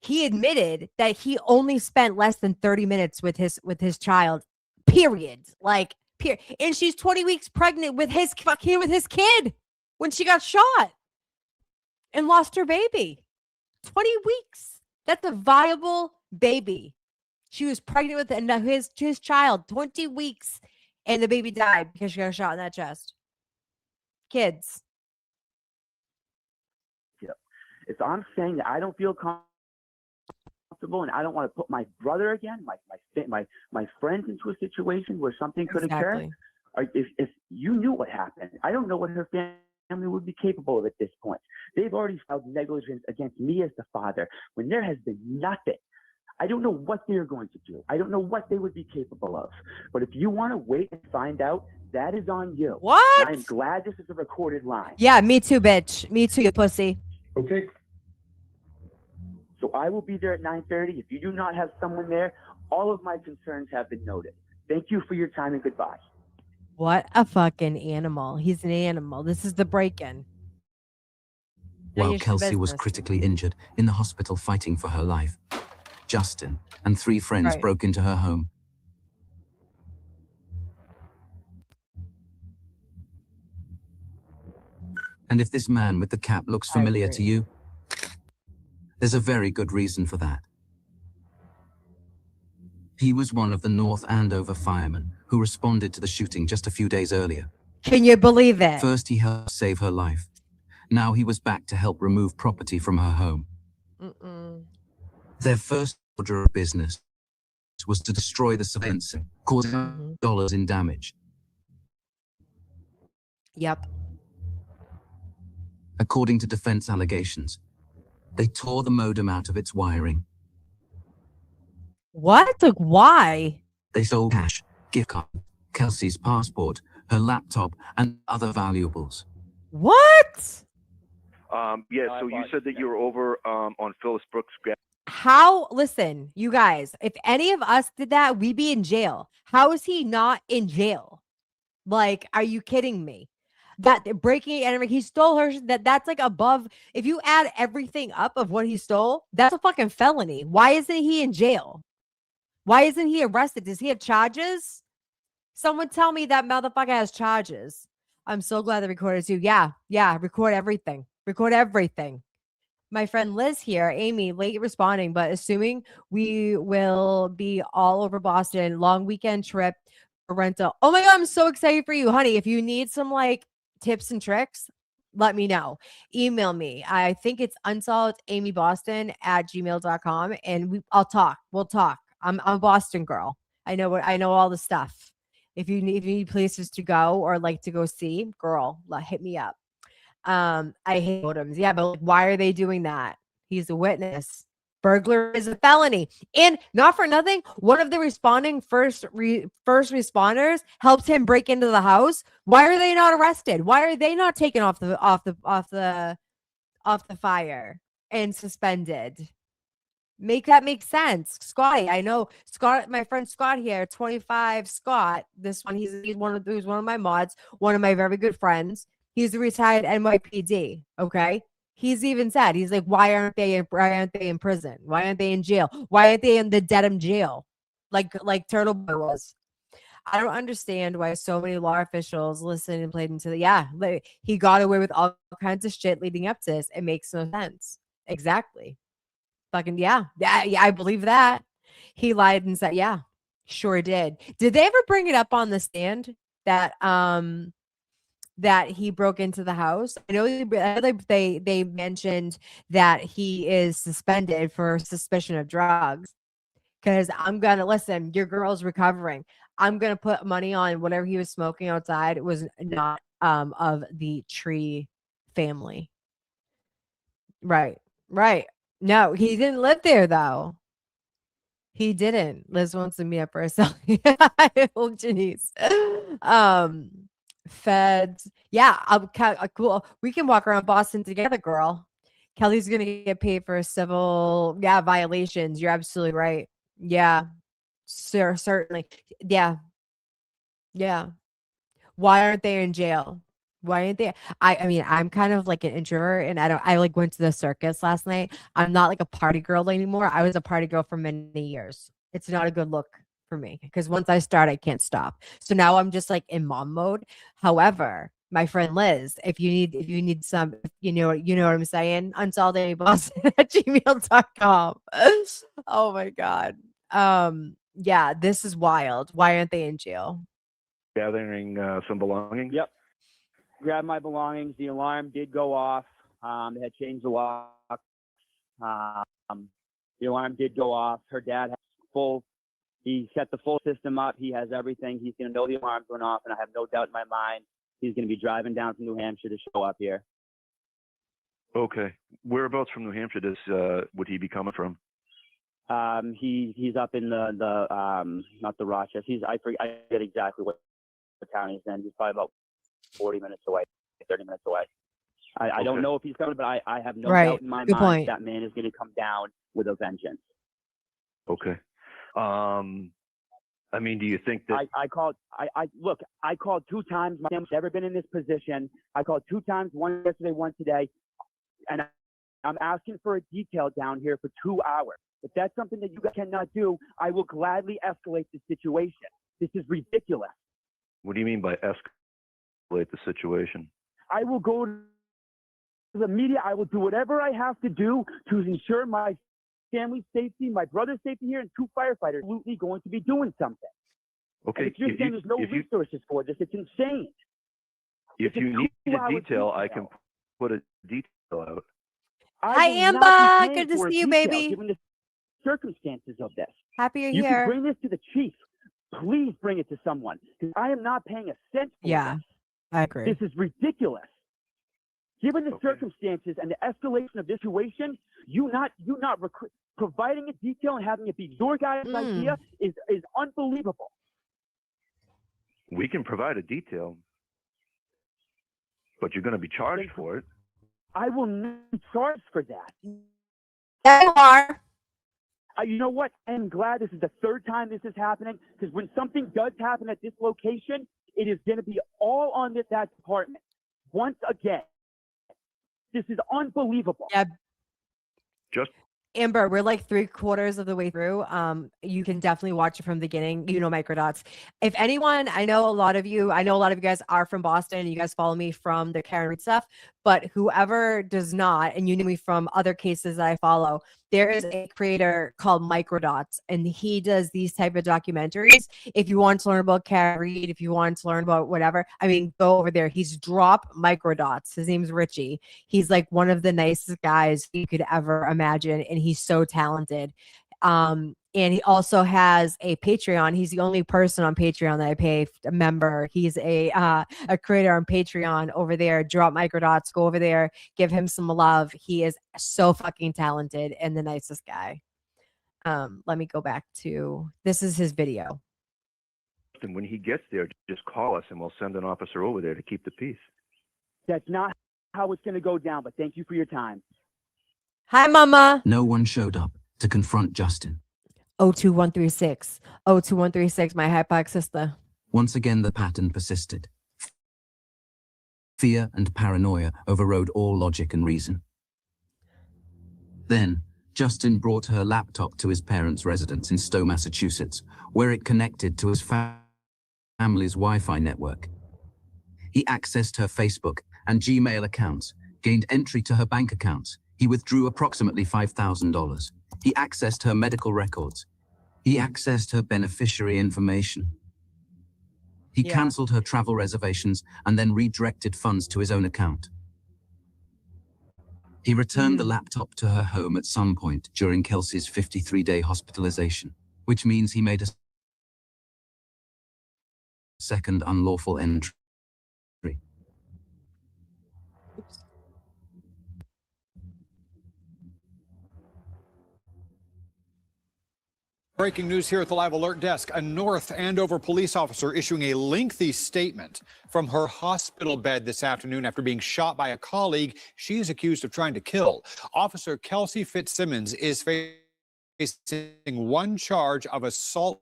he admitted that he only spent less than 30 minutes with his child. Period. Like, period. And she's 20 weeks pregnant with his kid when she got shot and lost her baby. 20 weeks. That's a viable baby. She was pregnant with his child, 20 weeks, and the baby died because she got shot in that chest. Kids. Yeah. If I'm saying that I don't feel comfortable and I don't want to put my brother again, my friends into a situation where something could occur, or if you knew what happened, I don't know what her family would be capable of at this point. They've already filed negligence against me as the father when there has been nothing. I don't know what they're going to do. I don't know what they would be capable of. But if you want to wait and find out, that is on you. What? I'm glad this is a recorded line. Yeah, me too, bitch. Me too, you pussy. Okay. So I will be there at 9:30. If you do not have someone there, all of my concerns have been noted. Thank you for your time and goodbye. What a fucking animal. He's an animal. This is the break-in. While Kelsey was critically injured in the hospital fighting for her life, Justin and 3 friends broke into her home. And if this man with the cap looks familiar to you, there's a very good reason for that. He was one of the North Andover firemen who responded to the shooting just a few days earlier. Can you believe it? First, he helped save her life. Now he was back to help remove property from her home. Their first order of business was to destroy the surveillance, causing dollars in damage. Yep. According to defense allegations, they tore the modem out of its wiring. What? Like, why? They stole cash, gift cards, Kelsey's passport, her laptop, and other valuables. What? Yeah, so you said that you were over on Phyllis Brooks. How? Listen, you guys, if any of us did that, we'd be in jail. How is he not in jail? Like, are you kidding me? That breaking and he stole her, that's like above. If you add everything up of what he stole, that's a fucking felony. Why isn't he in jail? Why isn't he arrested? Does he have charges? Someone tell me that motherfucker has charges. I'm so glad the recorders do. Yeah, record everything. Record everything. My friend Liz here, Amy, late responding, but assuming we will be all over Boston, long weekend trip for rental. Oh my God, I'm so excited for you, honey. If you need some like tips and tricks, let me know. Email me. I think it's unsolvedamyboston@gmail.com and I'll talk. We'll talk. I'm a Boston girl. I know all the stuff. If you need places to go or like to go see, girl, hit me up. I hate modems. Yeah, but like, why are they doing that? He's a witness. Burglar is a felony. And not for nothing, one of the responding first responders helped him break into the house. Why are they not arrested? Why are they not taken off the fire and suspended? Make that make sense. Scotty, I know Scott, my friend Scott here, 25 Scott. This one, he's one of my mods, one of my very good friends. He's a retired NYPD. Okay. He's even said, he's like, why aren't they in prison? Why aren't they in jail? Why aren't they in the Dedham jail? Like Turtle Boy was. I don't understand why so many law officials listened and played into he got away with all kinds of shit leading up to this. It makes no sense. Exactly. Fucking yeah, I believe that. He lied and said, yeah, sure did. Did they ever bring it up on the stand that that he broke into the house? I know they mentioned that he is suspended for suspicion of drugs. Because I'm gonna listen, your girl's recovering. I'm gonna put money on whatever he was smoking outside. It was not of the Tree family. Right. No, he didn't live there though. He didn't. Liz wants to meet up for a selfie. Oh, Janice. Feds. Yeah, cool. We can walk around Boston together, girl. Kelly's gonna get paid for civil violations. You're absolutely right. Yeah, sir, certainly. Yeah. Why aren't they in jail? Why aren't they? I mean, I'm kind of like an introvert and I like went to the circus last night. I'm not like a party girl anymore. I was a party girl for many years. It's not a good look for me because once I start, I can't stop. So now I'm just like in mom mode. However, my friend Liz, if you need some, you know what I'm saying? unsolvedamyboston@gmail.com. Oh my God. Yeah, this is wild. Why aren't they in jail? Gathering some belongings. Yep. Grabbed my belongings. The alarm did go off. They had changed the lock. The alarm did go off. Her dad has he set the full system up. He has everything. He's going to know the alarm's going off, and I have no doubt in my mind he's going to be driving down from New Hampshire to show up here. Okay. Whereabouts from New Hampshire would he be coming from? He's up in the not the Rochester. I forget exactly what town he's in. He's probably about 40 minutes away, 30 minutes away. I don't know if he's coming, but I have no doubt in my mind that man is going to come down with a vengeance. Okay. I mean, do you think that I called 2 times. My family's never been in this position. I called 2 times, one yesterday, one today, and I'm asking for a detail down here for 2 hours. If that's something that you guys cannot do, I will gladly escalate the situation. This is ridiculous. What do you mean by escalate the situation? I will go to the media. I will do whatever I have to do to ensure my family's safety, my brother's safety here, and 2 firefighters are absolutely going to be doing something. Okay. And if you're saying there's no resources for this, it's insane. If you need a detail, I can put a detail out. Hi, Amber. Good to see you, baby. Given the circumstances of this. Happy you're you here. Can bring this to the chief. Please bring it to someone because I am not paying a cent for this. I agree. This is ridiculous. Given the circumstances and the escalation of this situation, you not providing a detail and having it be your guy's idea is unbelievable. We can provide a detail, but you're going to be charged for it. I will not be charged for that. Yeah, you are. You know what? I'm glad this is the 3rd time this is happening because when something does happen at this location, it is going to be all on that department. Once again, this is unbelievable. Yeah. Amber, we're like 3/4 of the way through. You can definitely watch it from the beginning. You know, Microdots. If anyone, I know a lot of you guys are from Boston. You guys follow me from the Karen Reed stuff, but whoever does not, and you knew me from other cases that I follow, there is a creator called Microdots, and he does these type of documentaries. If you want to learn about Karen Reed, if you want to learn about whatever, I mean, go over there. He's Drop Microdots. His name's Richie. He's like one of the nicest guys you could ever imagine, and he's so talented. And he also has a Patreon. He's the only person on Patreon that I pay a member. He's a creator on Patreon over there. Drop Microdots. Go over there. Give him some love. He is so fucking talented and the nicest guy. Let me go back to, this is his video. And when he gets there, just call us and we'll send an officer over there to keep the peace. That's not how it's going to go down, but thank you for your time. Hi, Mama. No one showed up to confront Justin. 02136. 02136, my hypox sister. Once again, the pattern persisted. Fear and paranoia overrode all logic and reason. Then, Justin brought her laptop to his parents' residence in Stowe, Massachusetts, where it connected to his family's Wi-Fi network. He accessed her Facebook and Gmail accounts, gained entry to her bank accounts. He withdrew approximately $5,000. He accessed her medical records. He accessed her beneficiary information. He canceled her travel reservations and then redirected funds to his own account. He returned the laptop to her home at some point during Kelsey's 53-day hospitalization, which means he made a second unlawful entry. Breaking news here at the Live Alert Desk. A North Andover police officer issuing a lengthy statement from her hospital bed this afternoon after being shot by a colleague she is accused of trying to kill. Officer Kelsey Fitzsimmons is facing one charge of assault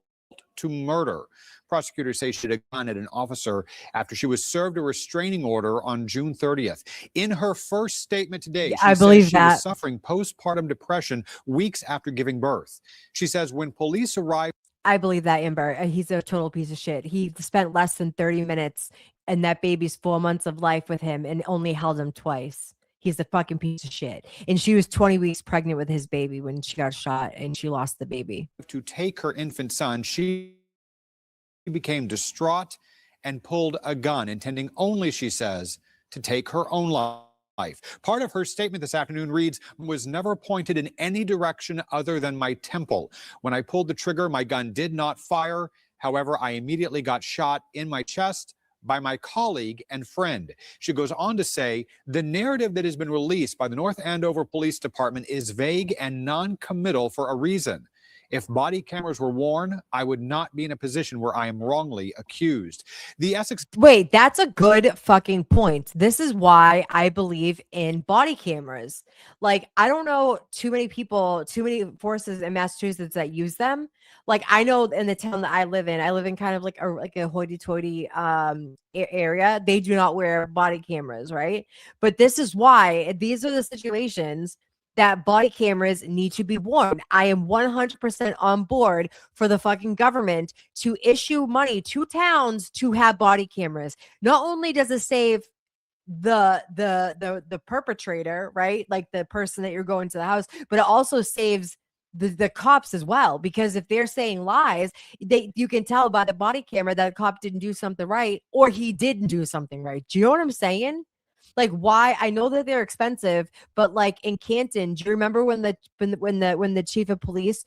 to murder. Prosecutors say she had a gun at an officer after she was served a restraining order on June 30th. In her first statement today, she said she was suffering postpartum depression weeks after giving birth. She says when police arrived, I believe that, Amber. He's a total piece of shit. He spent less than 30 minutes and that baby's 4 months of life with him and only held him twice. He's a fucking piece of shit. And she was 20 weeks pregnant with his baby when she got shot and she lost the baby. To take her infant son, she became distraught and pulled a gun, intending only, she says, to take her own life. Part of her statement this afternoon reads, "Was never pointed in any direction other than my temple. When I pulled the trigger, my gun did not fire. However, I immediately got shot in my chest by my colleague and friend." She goes on to say, the narrative that has been released by the North Andover Police Department is vague and non-committal for a reason. If body cameras were worn, I would not be in a position where I am wrongly accused. The Essex... Wait, that's a good fucking point. This is why I believe in body cameras. Like, I don't know too many people, too many forces in Massachusetts that use them. Like, I know in the town that I live in kind of like a hoity-toity area. They do not wear body cameras, right? But this is why these are the situations that body cameras need to be worn. I am 100% on board for the fucking government to issue money to towns to have body cameras. Not only does it save the perpetrator, right? Like the person that you're going to the house, but it also saves the cops as well, because if they're saying lies, you can tell by the body camera that the cop didn't do something right or he didn't do something right. Do you know what I'm saying? Like, why? I know that they're expensive, but like in Canton, do you remember when the chief of police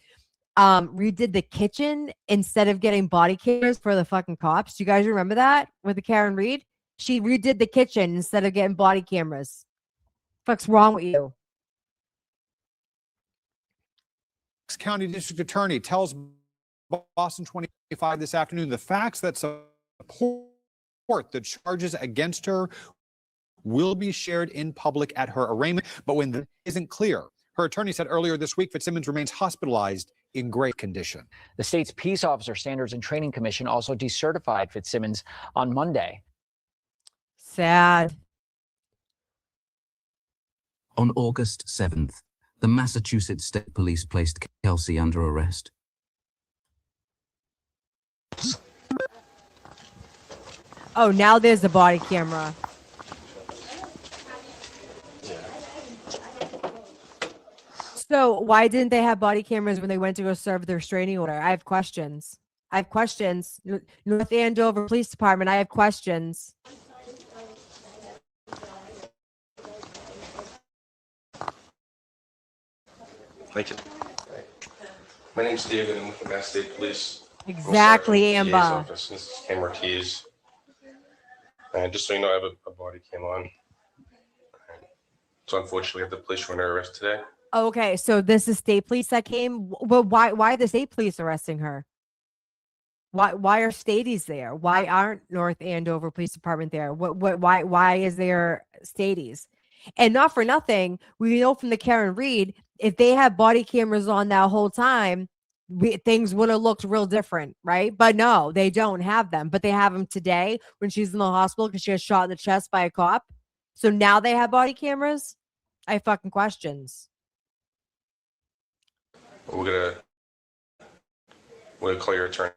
redid the kitchen instead of getting body cameras for the fucking cops? Do you guys remember that with the Karen Reed? She redid the kitchen instead of getting body cameras. Fuck's wrong with you? County District Attorney tells Boston 25 this afternoon the facts that support the charges against her will be shared in public at her arraignment, but when that isn't clear, her attorney said earlier this week Fitzsimmons remains hospitalized in great condition. The state's Peace Officer Standards and Training Commission also decertified Fitzsimmons on Monday. Sad. On August 7th, The Massachusetts State Police placed Kelsey under arrest. Oh, now there's the body camera. So why didn't they have body cameras when they went to go serve their restraining order? I have questions. North Andover Police Department, I have questions. Thank you. My name's David. I'm with the Mass State Police. Exactly, I'm Amber. DA's office. This is Cam Ortiz. And just so you know, I have a body cam on. So unfortunately, I have the police were under arrest today. Okay, so this is state police that came. Well, why are the state police arresting her? Why are stadies there? Why aren't North Andover Police Department there? Why is there stadies? And not for nothing, we know from the Karen Reed, if they had body cameras on that whole time, things would have looked real different, right? But no, they don't have them. But they have them today when she's in the hospital because she was shot in the chest by a cop. So now they have body cameras? I have fucking questions. We're gonna call your attorney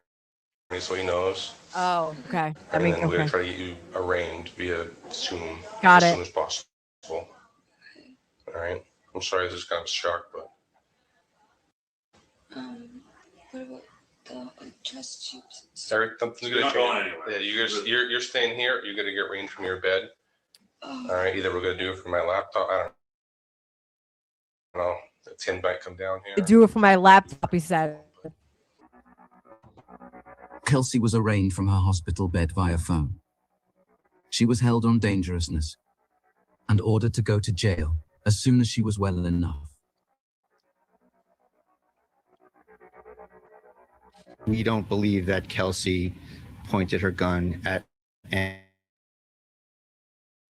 so he knows. Oh, okay. And then we're gonna try to get you arraigned via Zoom Got as it. soon as possible. All right. I'm sorry, this is kind of a shock, but What about the chest tubes? Eric, something's gonna change. Yeah, you're staying here. You're gonna get arraigned from your bed. Oh. All right. Either we're gonna do it from my laptop. I don't know. The 10 might come down here. Do it for my laptop, he said. Kelsey was arraigned from her hospital bed via phone. She was held on dangerousness and ordered to go to jail as soon as she was well enough. We don't believe that Kelsey pointed her gun at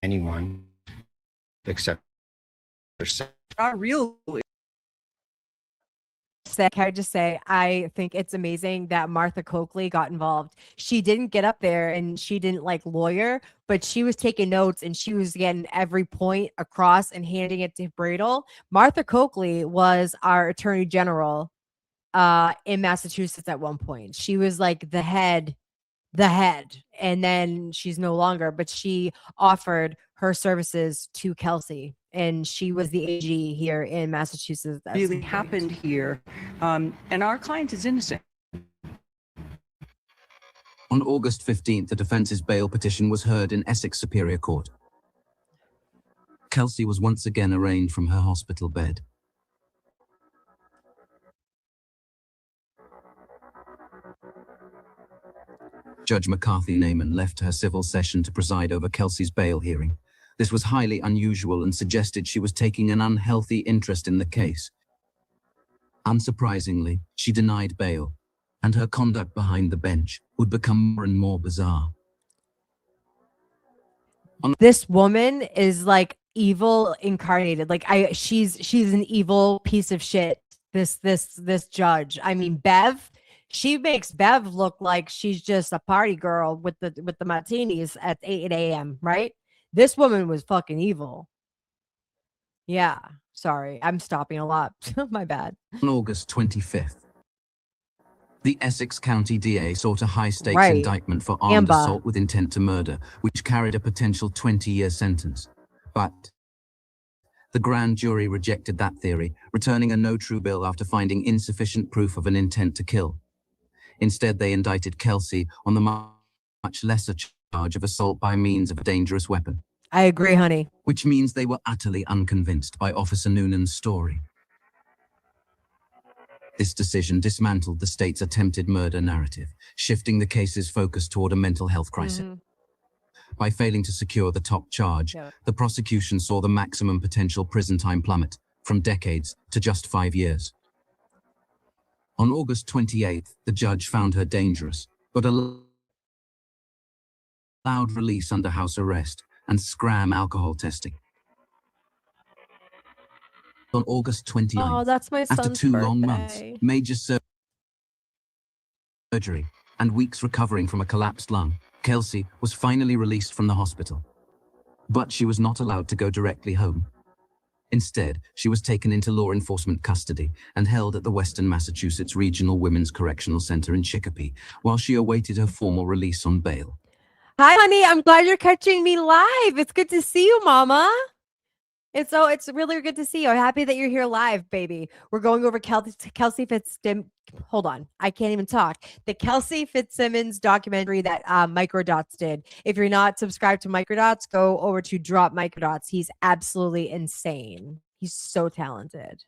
anyone except herself. Not really. Can I just say, I think it's amazing that Martha Coakley got involved. She didn't get up there and she didn't like lawyer, but she was taking notes and she was getting every point across and handing it to Bradle. Martha Coakley was our attorney general in Massachusetts at one point. She was like the head, and then she's no longer, but she offered her services to Kelsey. And she was the AG here in Massachusetts. Really happened here, and our client is innocent. On August 15th, the defense's bail petition was heard in Essex Superior Court. Kelsey was once again arraigned from her hospital bed. Judge McCarthy Naiman left her civil session to preside over Kelsey's bail hearing. This was highly unusual and suggested she was taking an unhealthy interest in the case. Unsurprisingly, she denied bail, and her conduct behind the bench would become more and more bizarre. This woman is like evil incarnated. Like she's an evil piece of shit. This judge. I mean, Bev. She makes Bev look like she's just a party girl with the martinis at 8 a.m. Right? This woman was fucking evil. Yeah. Sorry. I'm stopping a lot. My bad. On August 25th, the Essex County DA sought a high-stakes indictment for armed assault with intent to murder, which carried a potential 20-year sentence. But the grand jury rejected that theory, returning a no-true bill after finding insufficient proof of an intent to kill. Instead, they indicted Kelsey on the much lesser charge of assault by means of a dangerous weapon. I agree, honey. Which means they were utterly unconvinced by Officer Noonan's story. This decision dismantled the state's attempted murder narrative, shifting the case's focus toward a mental health crisis. By failing to secure the top charge, the prosecution saw the maximum potential prison time plummet from decades to just 5 years. On August 28th, the judge found her dangerous, but allowed release under house arrest and scram alcohol testing. On August 29th, that's my after son's 2 birthday. long months, major surgery, and weeks recovering from a collapsed lung, Kelsey was finally released from the hospital. But she was not allowed to go directly home. Instead, she was taken into law enforcement custody and held at the Western Massachusetts Regional Women's Correctional Center in Chicopee while she awaited her formal release on bail. Hi, honey. I'm glad you're catching me live. It's good to see you, Mama. It's really good to see you. I'm happy that you're here live, baby. We're going over Kelsey Fitzsimmons. Hold on, I can't even talk. The Kelsey Fitzsimmons documentary that Microdots did. If you're not subscribed to Microdots, go over to Drop Microdots. He's absolutely insane. He's so talented.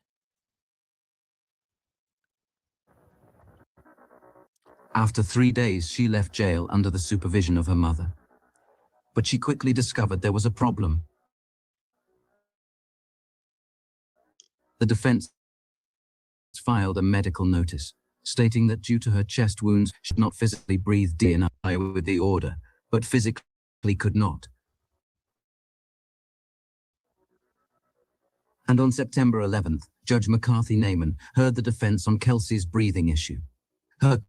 After 3 days, she left jail under the supervision of her mother. But she quickly discovered there was a problem. The defense filed a medical notice, stating that due to her chest wounds, she could not physically breathe enough with the order, but physically could not. And on September 11th, Judge McCarthy Naiman heard the defense on Kelsey's breathing issue. Her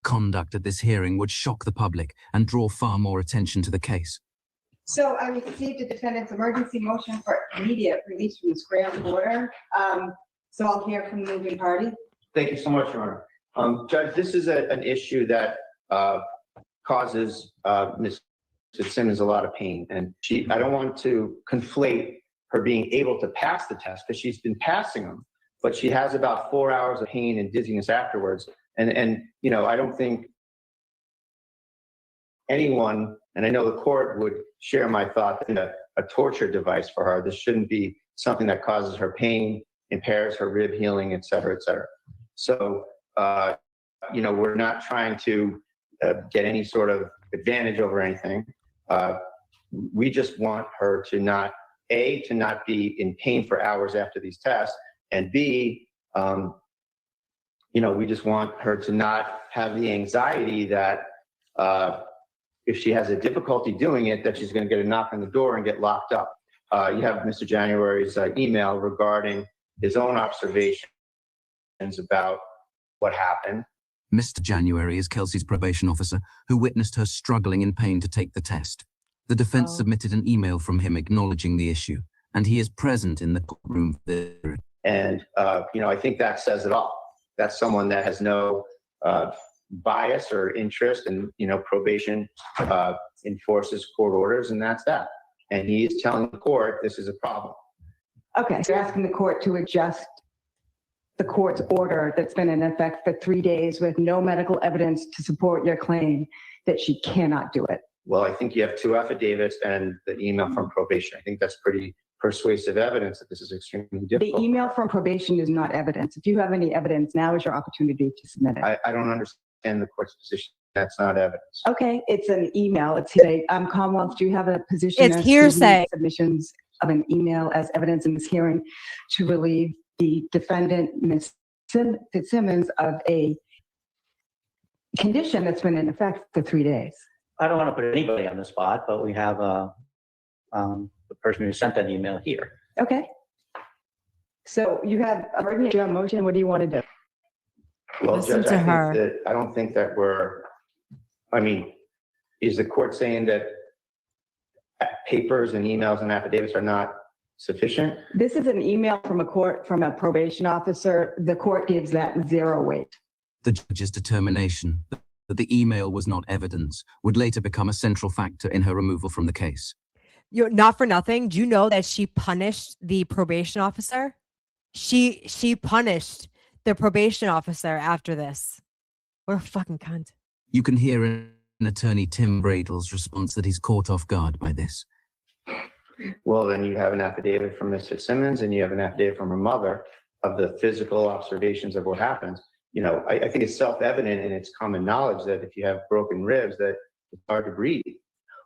conduct at this hearing would shock the public and draw far more attention to the case. So I received the defendant's emergency motion for immediate release from the Scranton border. So I'll hear from the moving party. Thank you so much, Your Honor. Judge, this is an issue that causes Ms. Fitzsimmons a lot of pain. And I don't want to conflate her being able to pass the test because she's been passing them, but she has about 4 hours of pain and dizziness afterwards. And you know, I don't think anyone, and I know the court would share my thought that a torture device for her. This shouldn't be something that causes her pain, impairs her rib healing, et cetera, et cetera. So, you know, we're not trying to get any sort of advantage over anything. We just want her to not, A, to not be in pain for hours after these tests, and B, you know, we just want her to not have the anxiety that if she has a difficulty doing it, that she's going to get a knock on the door and get locked up. You have Mr. January's email regarding his own observations about what happened. Mr. January is Kelsey's probation officer who witnessed her struggling in pain to take the test. The defense submitted an email from him acknowledging the issue, and he is present in the courtroom. And, you know, I think that says it all. That's someone that has no bias or interest, and, you know, probation enforces court orders, and that's that. And he is telling the court this is a problem. Okay, so you're asking the court to adjust the court's order that's been in effect for 3 days with no medical evidence to support your claim that she cannot do it. Well, I think you have 2 affidavits and the email from probation. I think that's pretty persuasive evidence that this is extremely difficult. The email from probation is not evidence. If you have any evidence, now is your opportunity to submit it. I don't understand the court's position. That's not evidence. Okay, it's an email. It's hearsay. Commonwealth, do you have a position? It's as hearsay. To submissions of an email as evidence in this hearing to relieve the defendant, Ms. Fitzsimmons, of a condition that's been in effect for 3 days? I don't want to put anybody on the spot, but we have the person who sent that email here. Okay. So you have a motion. What do you want to do? Well, Listen Judge, to her. I don't think that I mean, is the court saying that papers and emails and affidavits are not sufficient? This is an email from a probation officer. The court gives that 0 weight. The judge's determination that the email was not evidence would later become a central factor in her removal from the case. You're not for nothing. Do you know that she punished the probation officer? She punished the probation officer after this. What a fucking cunt. You can hear in attorney Tim Bradle's response that he's caught off guard by this. Well, then you have an affidavit from Ms. Fitzsimmons and you have an affidavit from her mother of the physical observations of what happens. You know, I think it's self-evident and it's common knowledge that if you have broken ribs, that it's hard to breathe.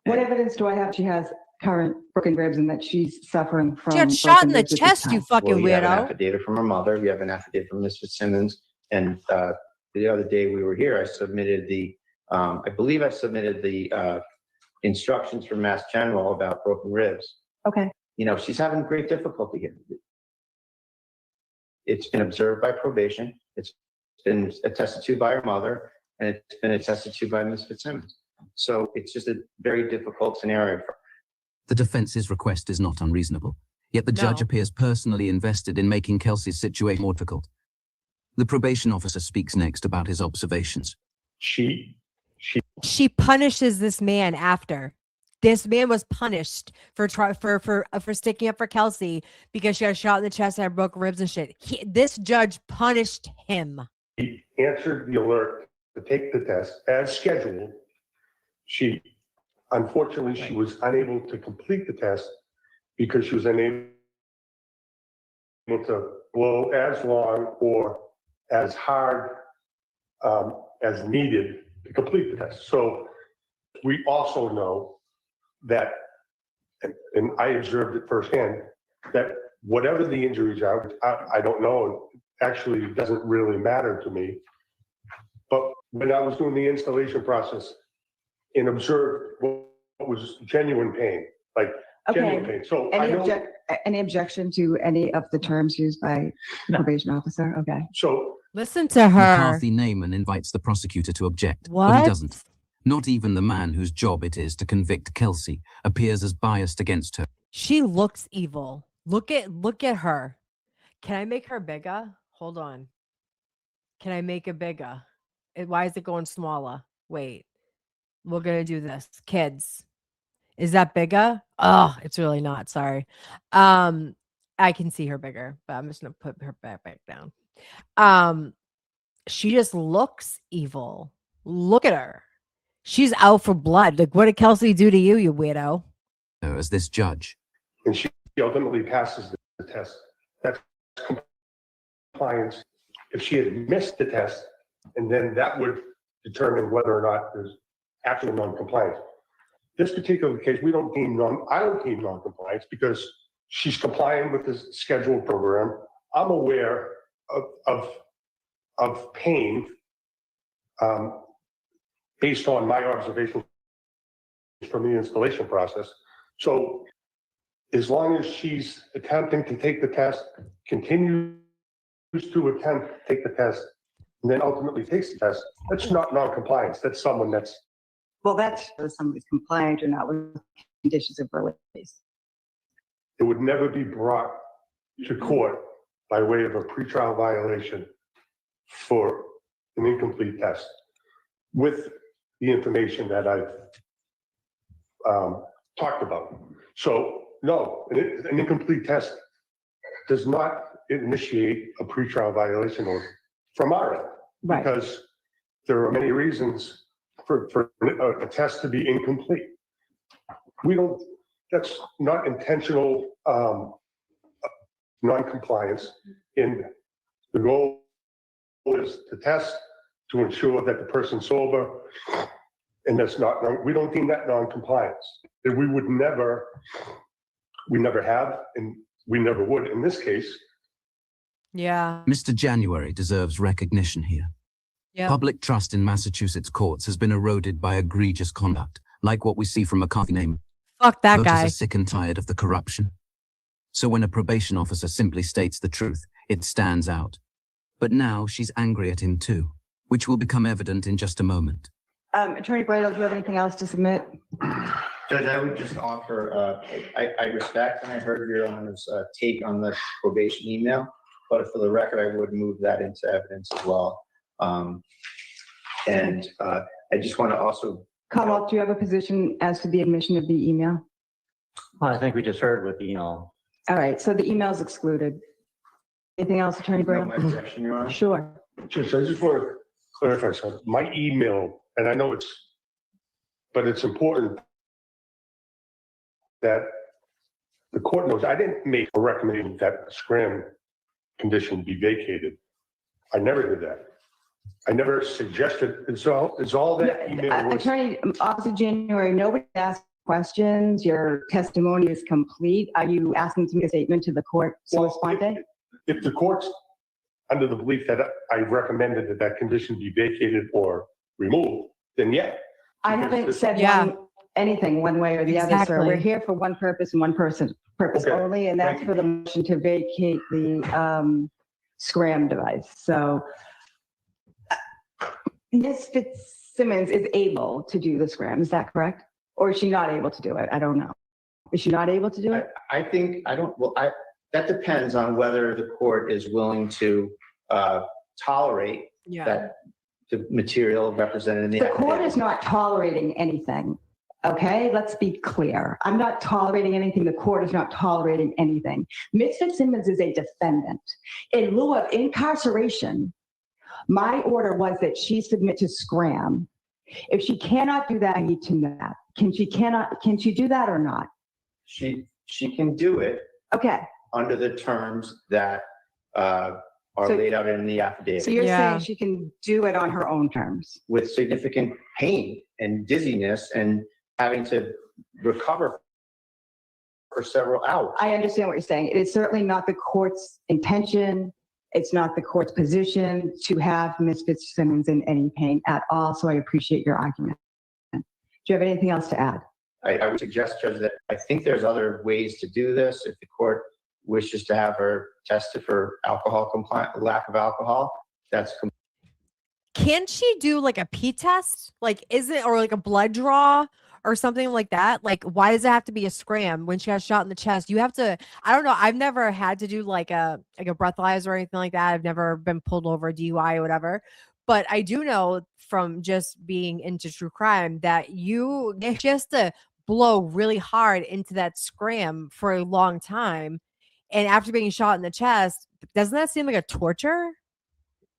What evidence do I have she has current broken ribs and that she's suffering from? She got shot in the chest, you fucking You have an weirdo. affidavit from her mother. You have an affidavit from Ms. Fitzsimmons. And the other day we were here, I submitted I believe I submitted the instructions from Mass General about broken ribs. Okay. You know, she's having great difficulty here. It's been observed by probation. It's been attested to by her mother, and it's been attested to by Ms. Fitzsimmons. So it's just a very difficult scenario for her. The defense's request is not unreasonable. Yet the judge No. appears personally invested in making Kelsey's situation more difficult. The probation officer speaks next about his observations. She punishes this man after. This man was punished for sticking up for Kelsey because she got shot in the chest and had broke ribs and shit. This judge punished him. He answered the alert to take the test as scheduled. Unfortunately, she was unable to complete the test because she was unable to blow as long or as hard as needed to complete the test. So we also know that, and I observed it firsthand, that whatever the injuries are, I don't know, actually doesn't really matter to me. But when I was doing the installation process and observed what was genuine pain, like genuine pain. So any objection to any of the terms used by the probation officer? Okay. So listen to her. McCarthy Neyman invites the prosecutor to object, but What? he doesn't. Not even the man whose job it is to convict Kelsey appears as biased against her. She looks evil. Look at her. Can I make her bigger? Hold on. Can I make it bigger? Why is it going smaller? Wait. We're going to do this. Kids. Is that bigger? Oh, it's really not. Sorry. I can see her bigger, but I'm just going to put her back down. She just looks evil. Look at her. She's out for blood. Like, what did Kelsey do to you, you weirdo? As this judge. And she ultimately passes the test. That's compliance. If she had missed the test, and then that would determine whether or not there's actual non-compliance. This particular case, I don't deem non-compliance because she's complying with the scheduled program. I'm aware of pain based on my observations from the installation process. So as long as she's attempting to take the test, continues to attempt to take the test, and then ultimately takes the test, that's not non-compliance. That's someone that's... Well, that's whether somebody's compliant or not with conditions of release. It would never be brought to court by way of a pretrial violation for an incomplete test with the information that I've talked about. So no, an incomplete test does not initiate a pretrial violation or from our end, right? Because there are many reasons for a test to be incomplete. That's not intentional non-compliance. And the goal is to test to ensure that the person's sober, and that's not, we don't deem that non-compliance. That we never have, and we never would in this case. Yeah. Mr. January deserves recognition here. Yep. Public trust in Massachusetts courts has been eroded by egregious conduct, like what we see from McCarthy Neyman. Fuck that Voters guy. are sick and tired of the corruption. So when a probation officer simply states the truth, it stands out. But now she's angry at him too, which will become evident in just a moment. Attorney Bridle, do you have anything else to submit? Judge, I would just offer, I respect and I heard your Honor's take on the probation email, but for the record, I would move that into evidence as well. And I just want to also... Commonwealth, do you have a position as to the admission of the email? Well, I think we just heard with the email. All right, so the email is excluded. Anything else, Attorney Bridle? My objection, Your Honor. Sure. Just, I just want to clarify something. My email, and I know it's important that the court knows I didn't make a recommendation that the scram condition be vacated. I never did that. I never suggested, it's all that email was. Attorney, Officer January, nobody asked questions. Your testimony is complete. Are you asking to make a statement to the court? If the court's under the belief that I recommended that condition be vacated or removed, then yeah. I haven't said anything one way or the other, sir. We're here for one purpose and one purpose only, and that's for the motion to vacate the scram device. So Ms. Fitzsimmons is able to do the scram, is that correct? Or is she not able to do it? I don't know. Is she not able to do it? I think, that depends on whether the court is willing to tolerate that the material represented in the The court affidavit. is not tolerating anything. Okay, let's be clear. I'm not tolerating anything. The court is not tolerating anything. Ms. Fitzsimmons is a defendant. In lieu of incarceration, my order was that she submit to Scram. If she cannot do that, I need to know that. Can she do that or not? She can do it. Okay. Under the terms that are laid out in the affidavit. So you're saying she can do it on her own terms? With significant pain and dizziness and having to recover for several hours. I understand what you're saying. It is certainly not the court's intention. It's not the court's position to have Ms. Fitzsimmons in any pain at all. So I appreciate your argument. Do you have anything else to add? I would suggest, Judge, that I think there's other ways to do this. If the court wishes to have her tested for lack of alcohol, that's Can she do like a pee test? Like, or like a blood draw or something like that? Like, why does it have to be a Scram when she got shot in the chest? You have to, I don't know. I've never had to do like a breathalyzer or anything like that. I've never been pulled over, DUI or whatever. But I do know from just being into true crime that she has to blow really hard into that Scram for a long time. And after being shot in the chest, doesn't that seem like a torture?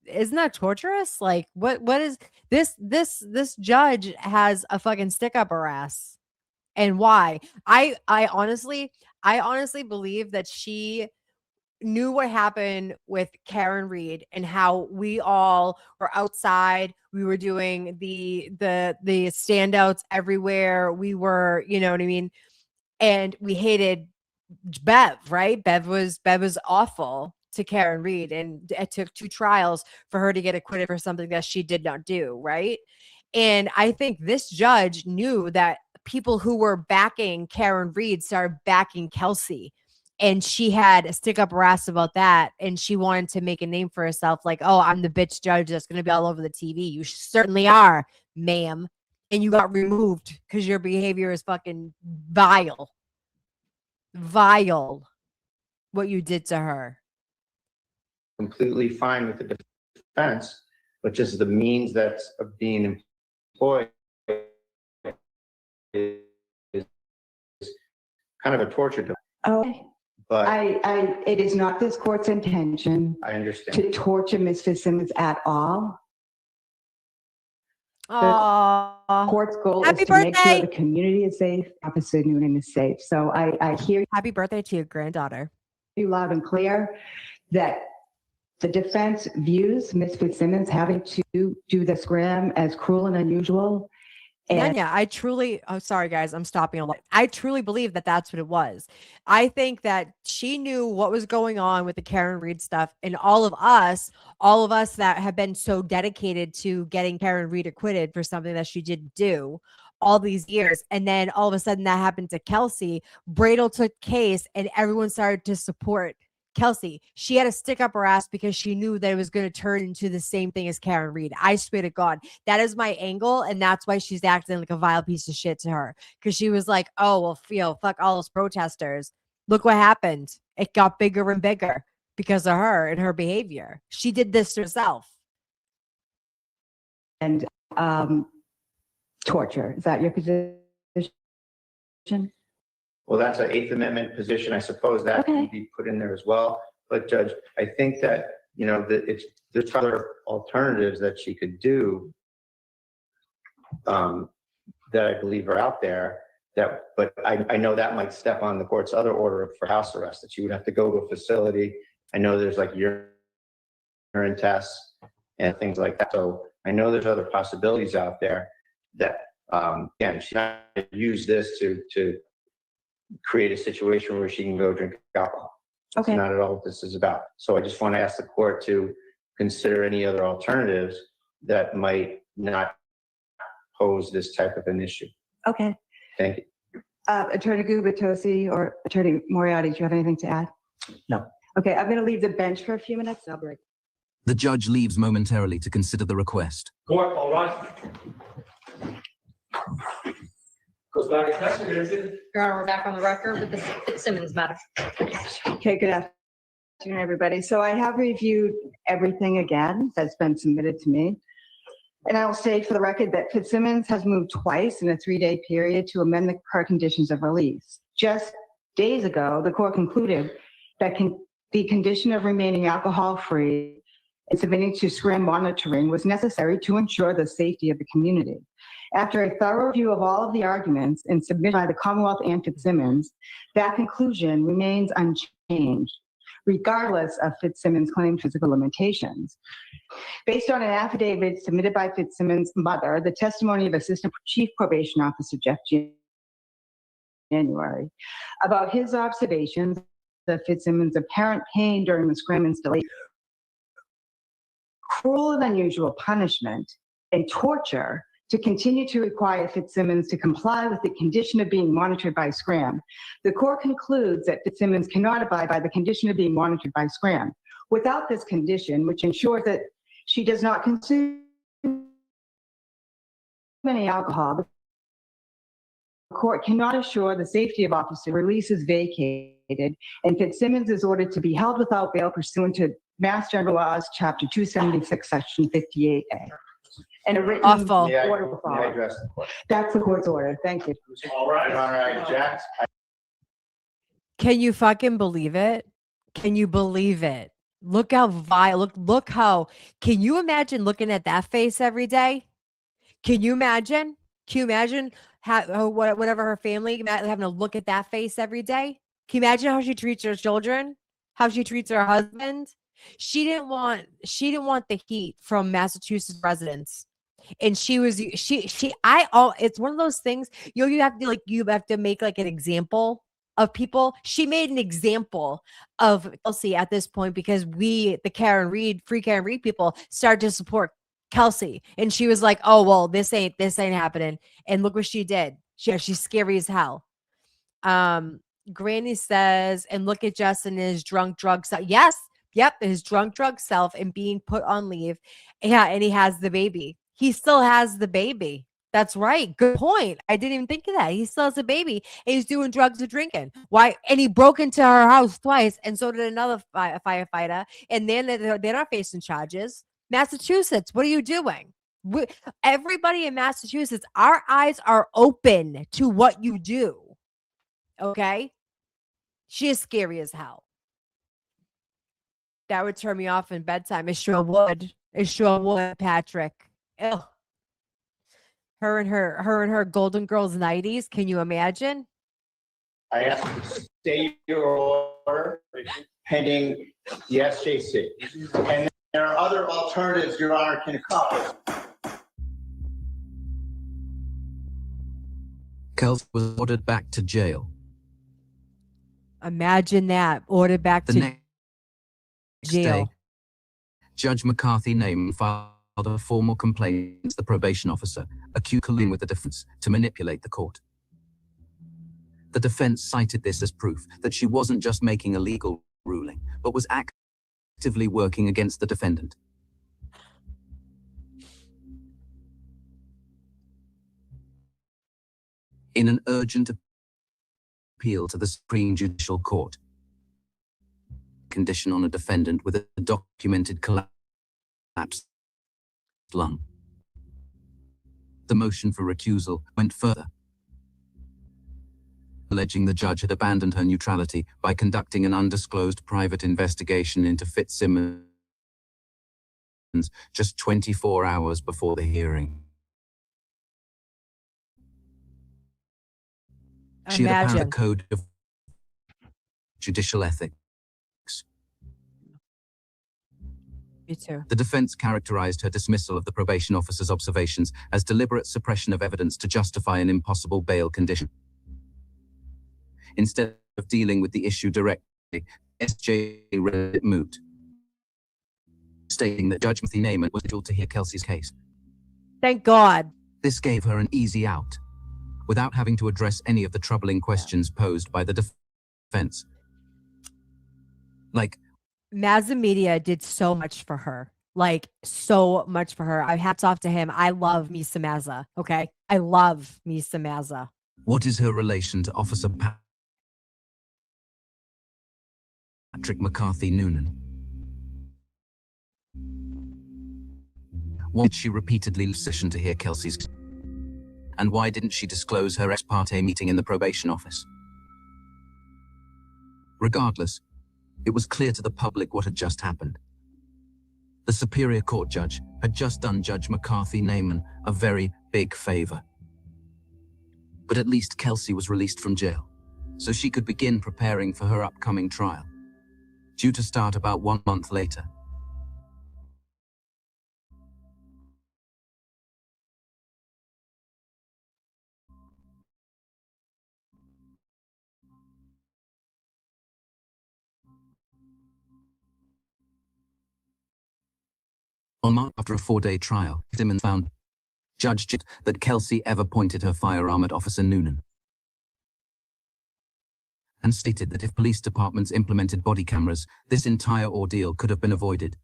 Isn't that torturous? Like, what is this judge has a fucking stick up her ass. And why? I honestly believe that she knew what happened with Karen Reed and how we all were outside. We were doing the standouts everywhere. We were, you know what I mean? And we hated Bev, right? Bev was awful to Karen Reed, and it took 2 trials for her to get acquitted for something that she did not do, right? And I think this judge knew that people who were backing Karen Reed started backing Kelsey, and she had a stick up her ass about that, and she wanted to make a name for herself, like, oh, I'm the bitch judge that's going to be all over the TV. You certainly are, ma'am. And you got removed because your behavior is fucking vile. Vile what you did to her. completely fine with the defense, but just the means that's of being employed is kind of a torture device. Okay. But it is not this court's intention I understand to torture Ms. Fitzsimmons at all. The court's goal Happy is to make sure birthday! the community is safe, Officer Noonan is safe. So I hear Happy birthday to your granddaughter. you loud and clear that the defense views Ms. Fitzsimmons having to do the scrim as cruel and unusual. And Yeah, I truly, oh, sorry guys, I'm stopping a lot. I truly believe that that's what it was. I think that she knew what was going on with the Karen Reed stuff, and all of us that have been so dedicated to getting Karen Reed acquitted for something that she didn't do all these years. And then all of a sudden that happened to Kelsey. Bradel took case and everyone started to support Kelsey. She had to stick up her ass because she knew that it was going to turn into the same thing as Karen Reed. I swear to God, that is my angle. And that's why she's acting like a vile piece of shit to her. Because she was like, oh, well, fuck all those protesters. Look what happened. It got bigger and bigger because of her and her behavior. She did this herself. and torture. Is that your position? Well, that's an Eighth Amendment position. I suppose that can be put in there as well. But Judge, I think that, you know, that there's other alternatives that she could do that I believe are out there. But I know that might step on the court's other order for house arrest, that you would have to go to a facility. I know there's like urine tests and things like that. So I know there's other possibilities out there that, again, she's not going to use this to create a situation where she can go drink alcohol. Okay. That's not at all what this is about. So I just want to ask the court to consider any other alternatives that might not pose this type of an issue. Okay. Thank you. Attorney Gubitosi or Attorney Moriarty, do you have anything to add? No. Okay, I'm going to leave the bench for a few minutes. I'll break. The judge leaves momentarily to consider the request. Court, all right. Your Honor, we're back on the record with the Fitzsimmons matter. Okay, good afternoon, everybody. So I have reviewed everything again that's been submitted to me. And I will state for the record that Fitzsimmons has moved twice in a 3-day period to amend her conditions of release. Just days ago, the court concluded that the condition of remaining alcohol-free and submitting to SCRAM monitoring was necessary to ensure the safety of the community. After a thorough review of all of the arguments and submitted by the Commonwealth and Fitzsimmons, that conclusion remains unchanged, regardless of Fitzsimmons' claimed physical limitations. Based on an affidavit submitted by Fitzsimmons' mother, the testimony of Assistant Chief Probation Officer Jeff January about his observations of Fitzsimmons' apparent pain during the SCRAM installation, cruel and unusual punishment, and torture to continue to require Fitzsimmons to comply with the condition of being monitored by SCRAM. The court concludes that Fitzsimmons cannot abide by the condition of being monitored by SCRAM. Without this condition, which ensures that she does not consume any alcohol, the court cannot assure the safety of officer. Release is vacated, and Fitzsimmons is ordered to be held without bail pursuant to Mass General Laws, Chapter 276, Section 58A. And a written order will follow. That's the court's order. Thank you. All right, Your Honor, Jack. Can you fucking believe it? Can you believe it? Look how vile. Look how. Can you imagine looking at that face every day? Can you imagine? Can you imagine whatever her family having to look at that face every day? Can you imagine how she treats her children? How she treats her husband? She didn't want the heat from Massachusetts residents. And it's one of those things, you have to make like an example of people. She made an example of Kelsey at this point because the free Karen Reed people started to support Kelsey. And she was like, oh, well, this ain't happening. And look what she did. She's scary as hell. Granny says, and look at Justin, his drunk drug self. Yes. Yep. His drunk drug self and being put on leave. Yeah. And he has the baby. He still has the baby. That's right. Good point. I didn't even think of that. He still has a baby. And he's doing drugs and drinking. Why? And he broke into her house twice. And so did another firefighter. And then they're not facing charges. Massachusetts, what are you doing? Everybody in Massachusetts, our eyes are open to what you do. Okay? She is scary as hell. That would turn me off in bedtime. It sure would. It sure would, Patrick. Ew. Her and her Golden Girls 90s. Can you imagine? I ask you to stay your order pending the SJC. And there are other alternatives Your Honor can accomplish. Kelsey was ordered back to jail. Imagine that. Ordered back to jail. Day, Judge McCarthy named filed a formal complaint against the probation officer, accusing with the defense to manipulate the court. The defense cited this as proof that she wasn't just making a legal ruling, but was actively working against the defendant. In an urgent appeal to the Supreme Judicial Court, condition on a defendant with a documented collapsed lung. The motion for recusal went further, alleging the judge had abandoned her neutrality by conducting an undisclosed private investigation into Fitzsimmons just 24 hours before the hearing. She had apparently a code of judicial ethics. Me too. The defense characterized her dismissal of the probation officer's observations as deliberate suppression of evidence to justify an impossible bail condition. Instead of dealing with the issue directly, SJ read it moot, stating that Judge Matthew Naiman was scheduled to hear Kelsey's case. Thank God. This gave her an easy out, without having to address any of the troubling questions posed by the defense. Like, Mazza Media did so much for her. Like, so much for her. I hats off to him. I love me some Mazza, okay? I love me some Mazza. What is her relation to Officer Patrick McCarthy Noonan? Why did she repeatedly listen to hear Kelsey's? And why didn't she disclose her ex parte meeting in the probation office? Regardless, it was clear to the public what had just happened. The Superior Court judge had just done Judge McCarthy Naaman a very big favor. But at least Kelsey was released from jail, so she could begin preparing for her upcoming trial, due to start about 1 month later. On March, after a 4-day trial, Fitzsimmons found Judge that Kelsey ever pointed her firearm at Officer Noonan, and stated that if police departments implemented body cameras, this entire ordeal could have been avoided.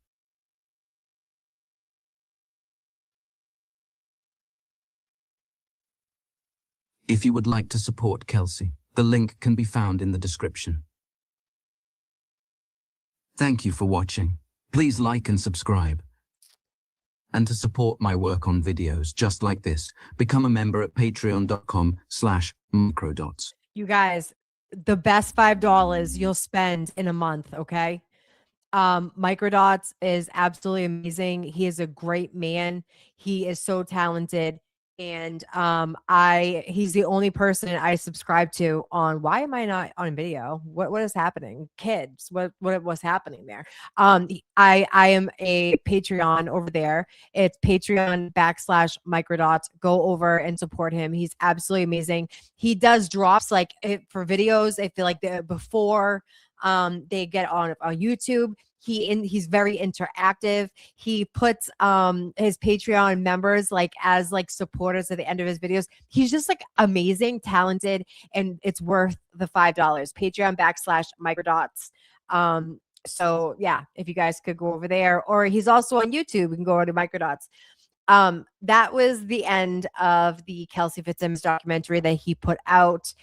If you would like to support Kelsey, the link can be found in the description. Thank you for watching. Please like and subscribe. And to support my work on videos just like this, become a member at patreon.com/microdots. You guys, the best $5 you'll spend in a month, okay? Microdots is absolutely amazing. He is a great man. He is so talented. And he's the only person I subscribe to on why am I not on video? What is happening? Kids, what was happening there? I am a Patreon over there. It's Patreon.com/microdots. Go over and support him. He's absolutely amazing. He does drops like for videos. I feel like before they get on YouTube. He's very interactive. He puts his Patreon members like as like supporters at the end of his videos. He's just like amazing, talented, and it's worth the $5. Patreon.com/microdots. So yeah, if you guys could go over there, or he's also on YouTube. You can go over to Microdots. That was the end of the Kelsey Fitzsimmons documentary that he put out.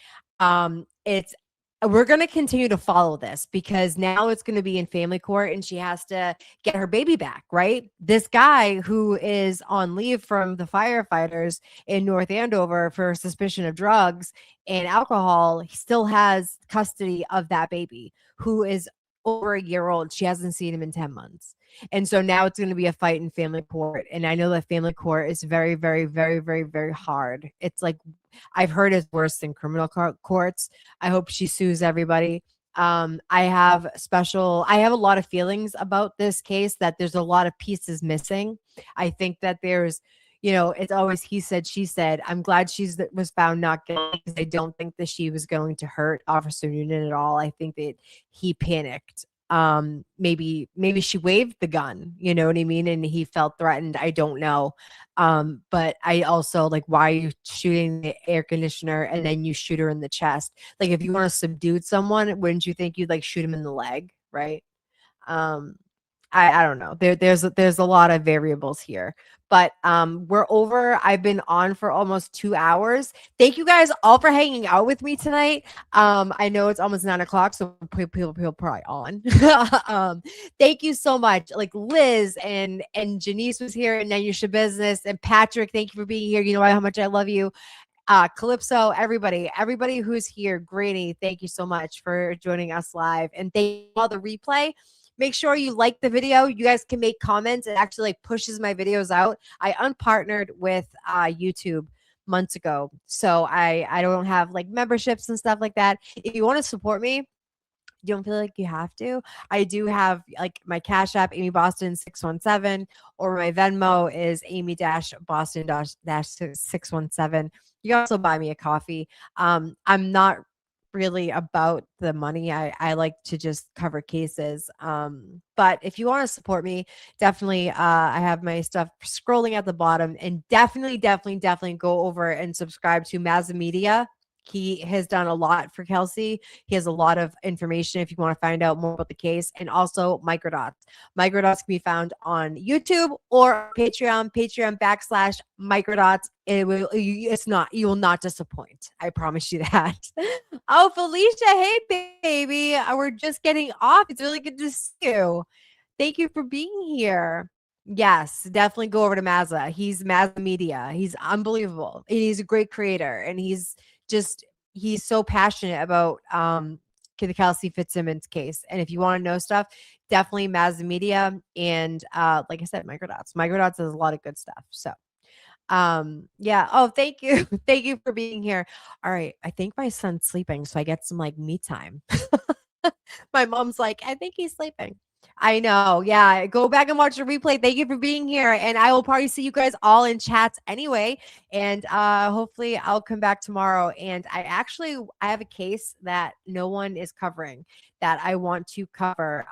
We're going to continue to follow this because now it's going to be in family court and she has to get her baby back, right? This guy who is on leave from the firefighters in North Andover for suspicion of drugs and alcohol, he still has custody of that baby who is over a year old. She hasn't seen him in 10 months. And so now it's going to be a fight in family court. And I know that family court is very, very, very, very, very hard. It's like, I've heard it's worse than criminal courts. I hope she sues everybody. I have a lot of feelings about this case, that there's a lot of pieces missing. I think that there's, it's always he said, she said. I'm glad was found not guilty because I don't think that she was going to hurt Officer Noonan at all. I think that he panicked. Maybe she waved the gun, you know what I mean? And he felt threatened. I don't know. But I also like, why are you shooting the air conditioner and then you shoot her in the chest? Like if you want to subdue someone, wouldn't you think you'd like shoot him in the leg? Right. I don't know. There's a lot of variables here, but we're over. I've been on for almost 2 hours. Thank you guys all for hanging out with me tonight. I know it's almost 9 o'clock, so people probably on. Thank you so much. Like Liz and Janice was here, and then you should business, and Patrick, thank you for being here. You know how much I love you. Calypso, everybody who's here. Granny, thank you so much for joining us live, and thank you all the replay. Make sure you like the video. You guys can make comments. It actually like pushes my videos out. I unpartnered with YouTube months ago, so I don't have like memberships and stuff like that. If you want to support me, you don't feel like you have to. I do have like my Cash App, Amy Boston 617, or my Venmo is Amy-Boston-617. You can also buy me a coffee. I'm not really about the money. I like to just cover cases. But if you want to support me, definitely I have my stuff scrolling at the bottom, and definitely go over and subscribe to Mazza Media He has done a lot for Kelsey. He has a lot of information if you want to find out more about the case. And also Microdots. Microdots can be found on YouTube or Patreon, Patreon.com/Microdots. You will not disappoint. I promise you that. Oh, Felicia, hey, baby. We're just getting off. It's really good to see you. Thank you for being here. Yes, definitely go over to Mazza. He's Mazza Media. He's unbelievable. And he's a great creator. And he's so passionate about the Kelsey Fitzsimmons case. And if you want to know stuff, definitely Mazza Media. And like I said, Microdots. Microdots has a lot of good stuff. So yeah. Oh, thank you. Thank you for being here. All right. I think my son's sleeping, so I get some like me time. My mom's like, I think he's sleeping. I know. Yeah. Go back and watch the replay. Thank you for being here. And I will probably see you guys all in chats anyway. And hopefully I'll come back tomorrow. And I have a case that no one is covering that I want to cover.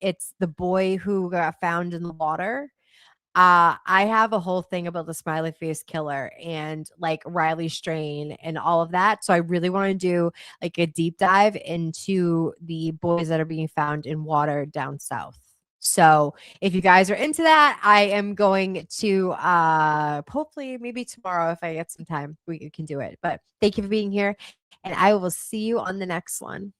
It's the boy who got found in the water. I have a whole thing about the smiley face killer and like Riley Strain and all of that. So I really want to do like a deep dive into the boys that are being found in water down south. So if you guys are into that, I am going to hopefully maybe tomorrow, if I get some time, we can do it. But thank you for being here, and I will see you on the next one.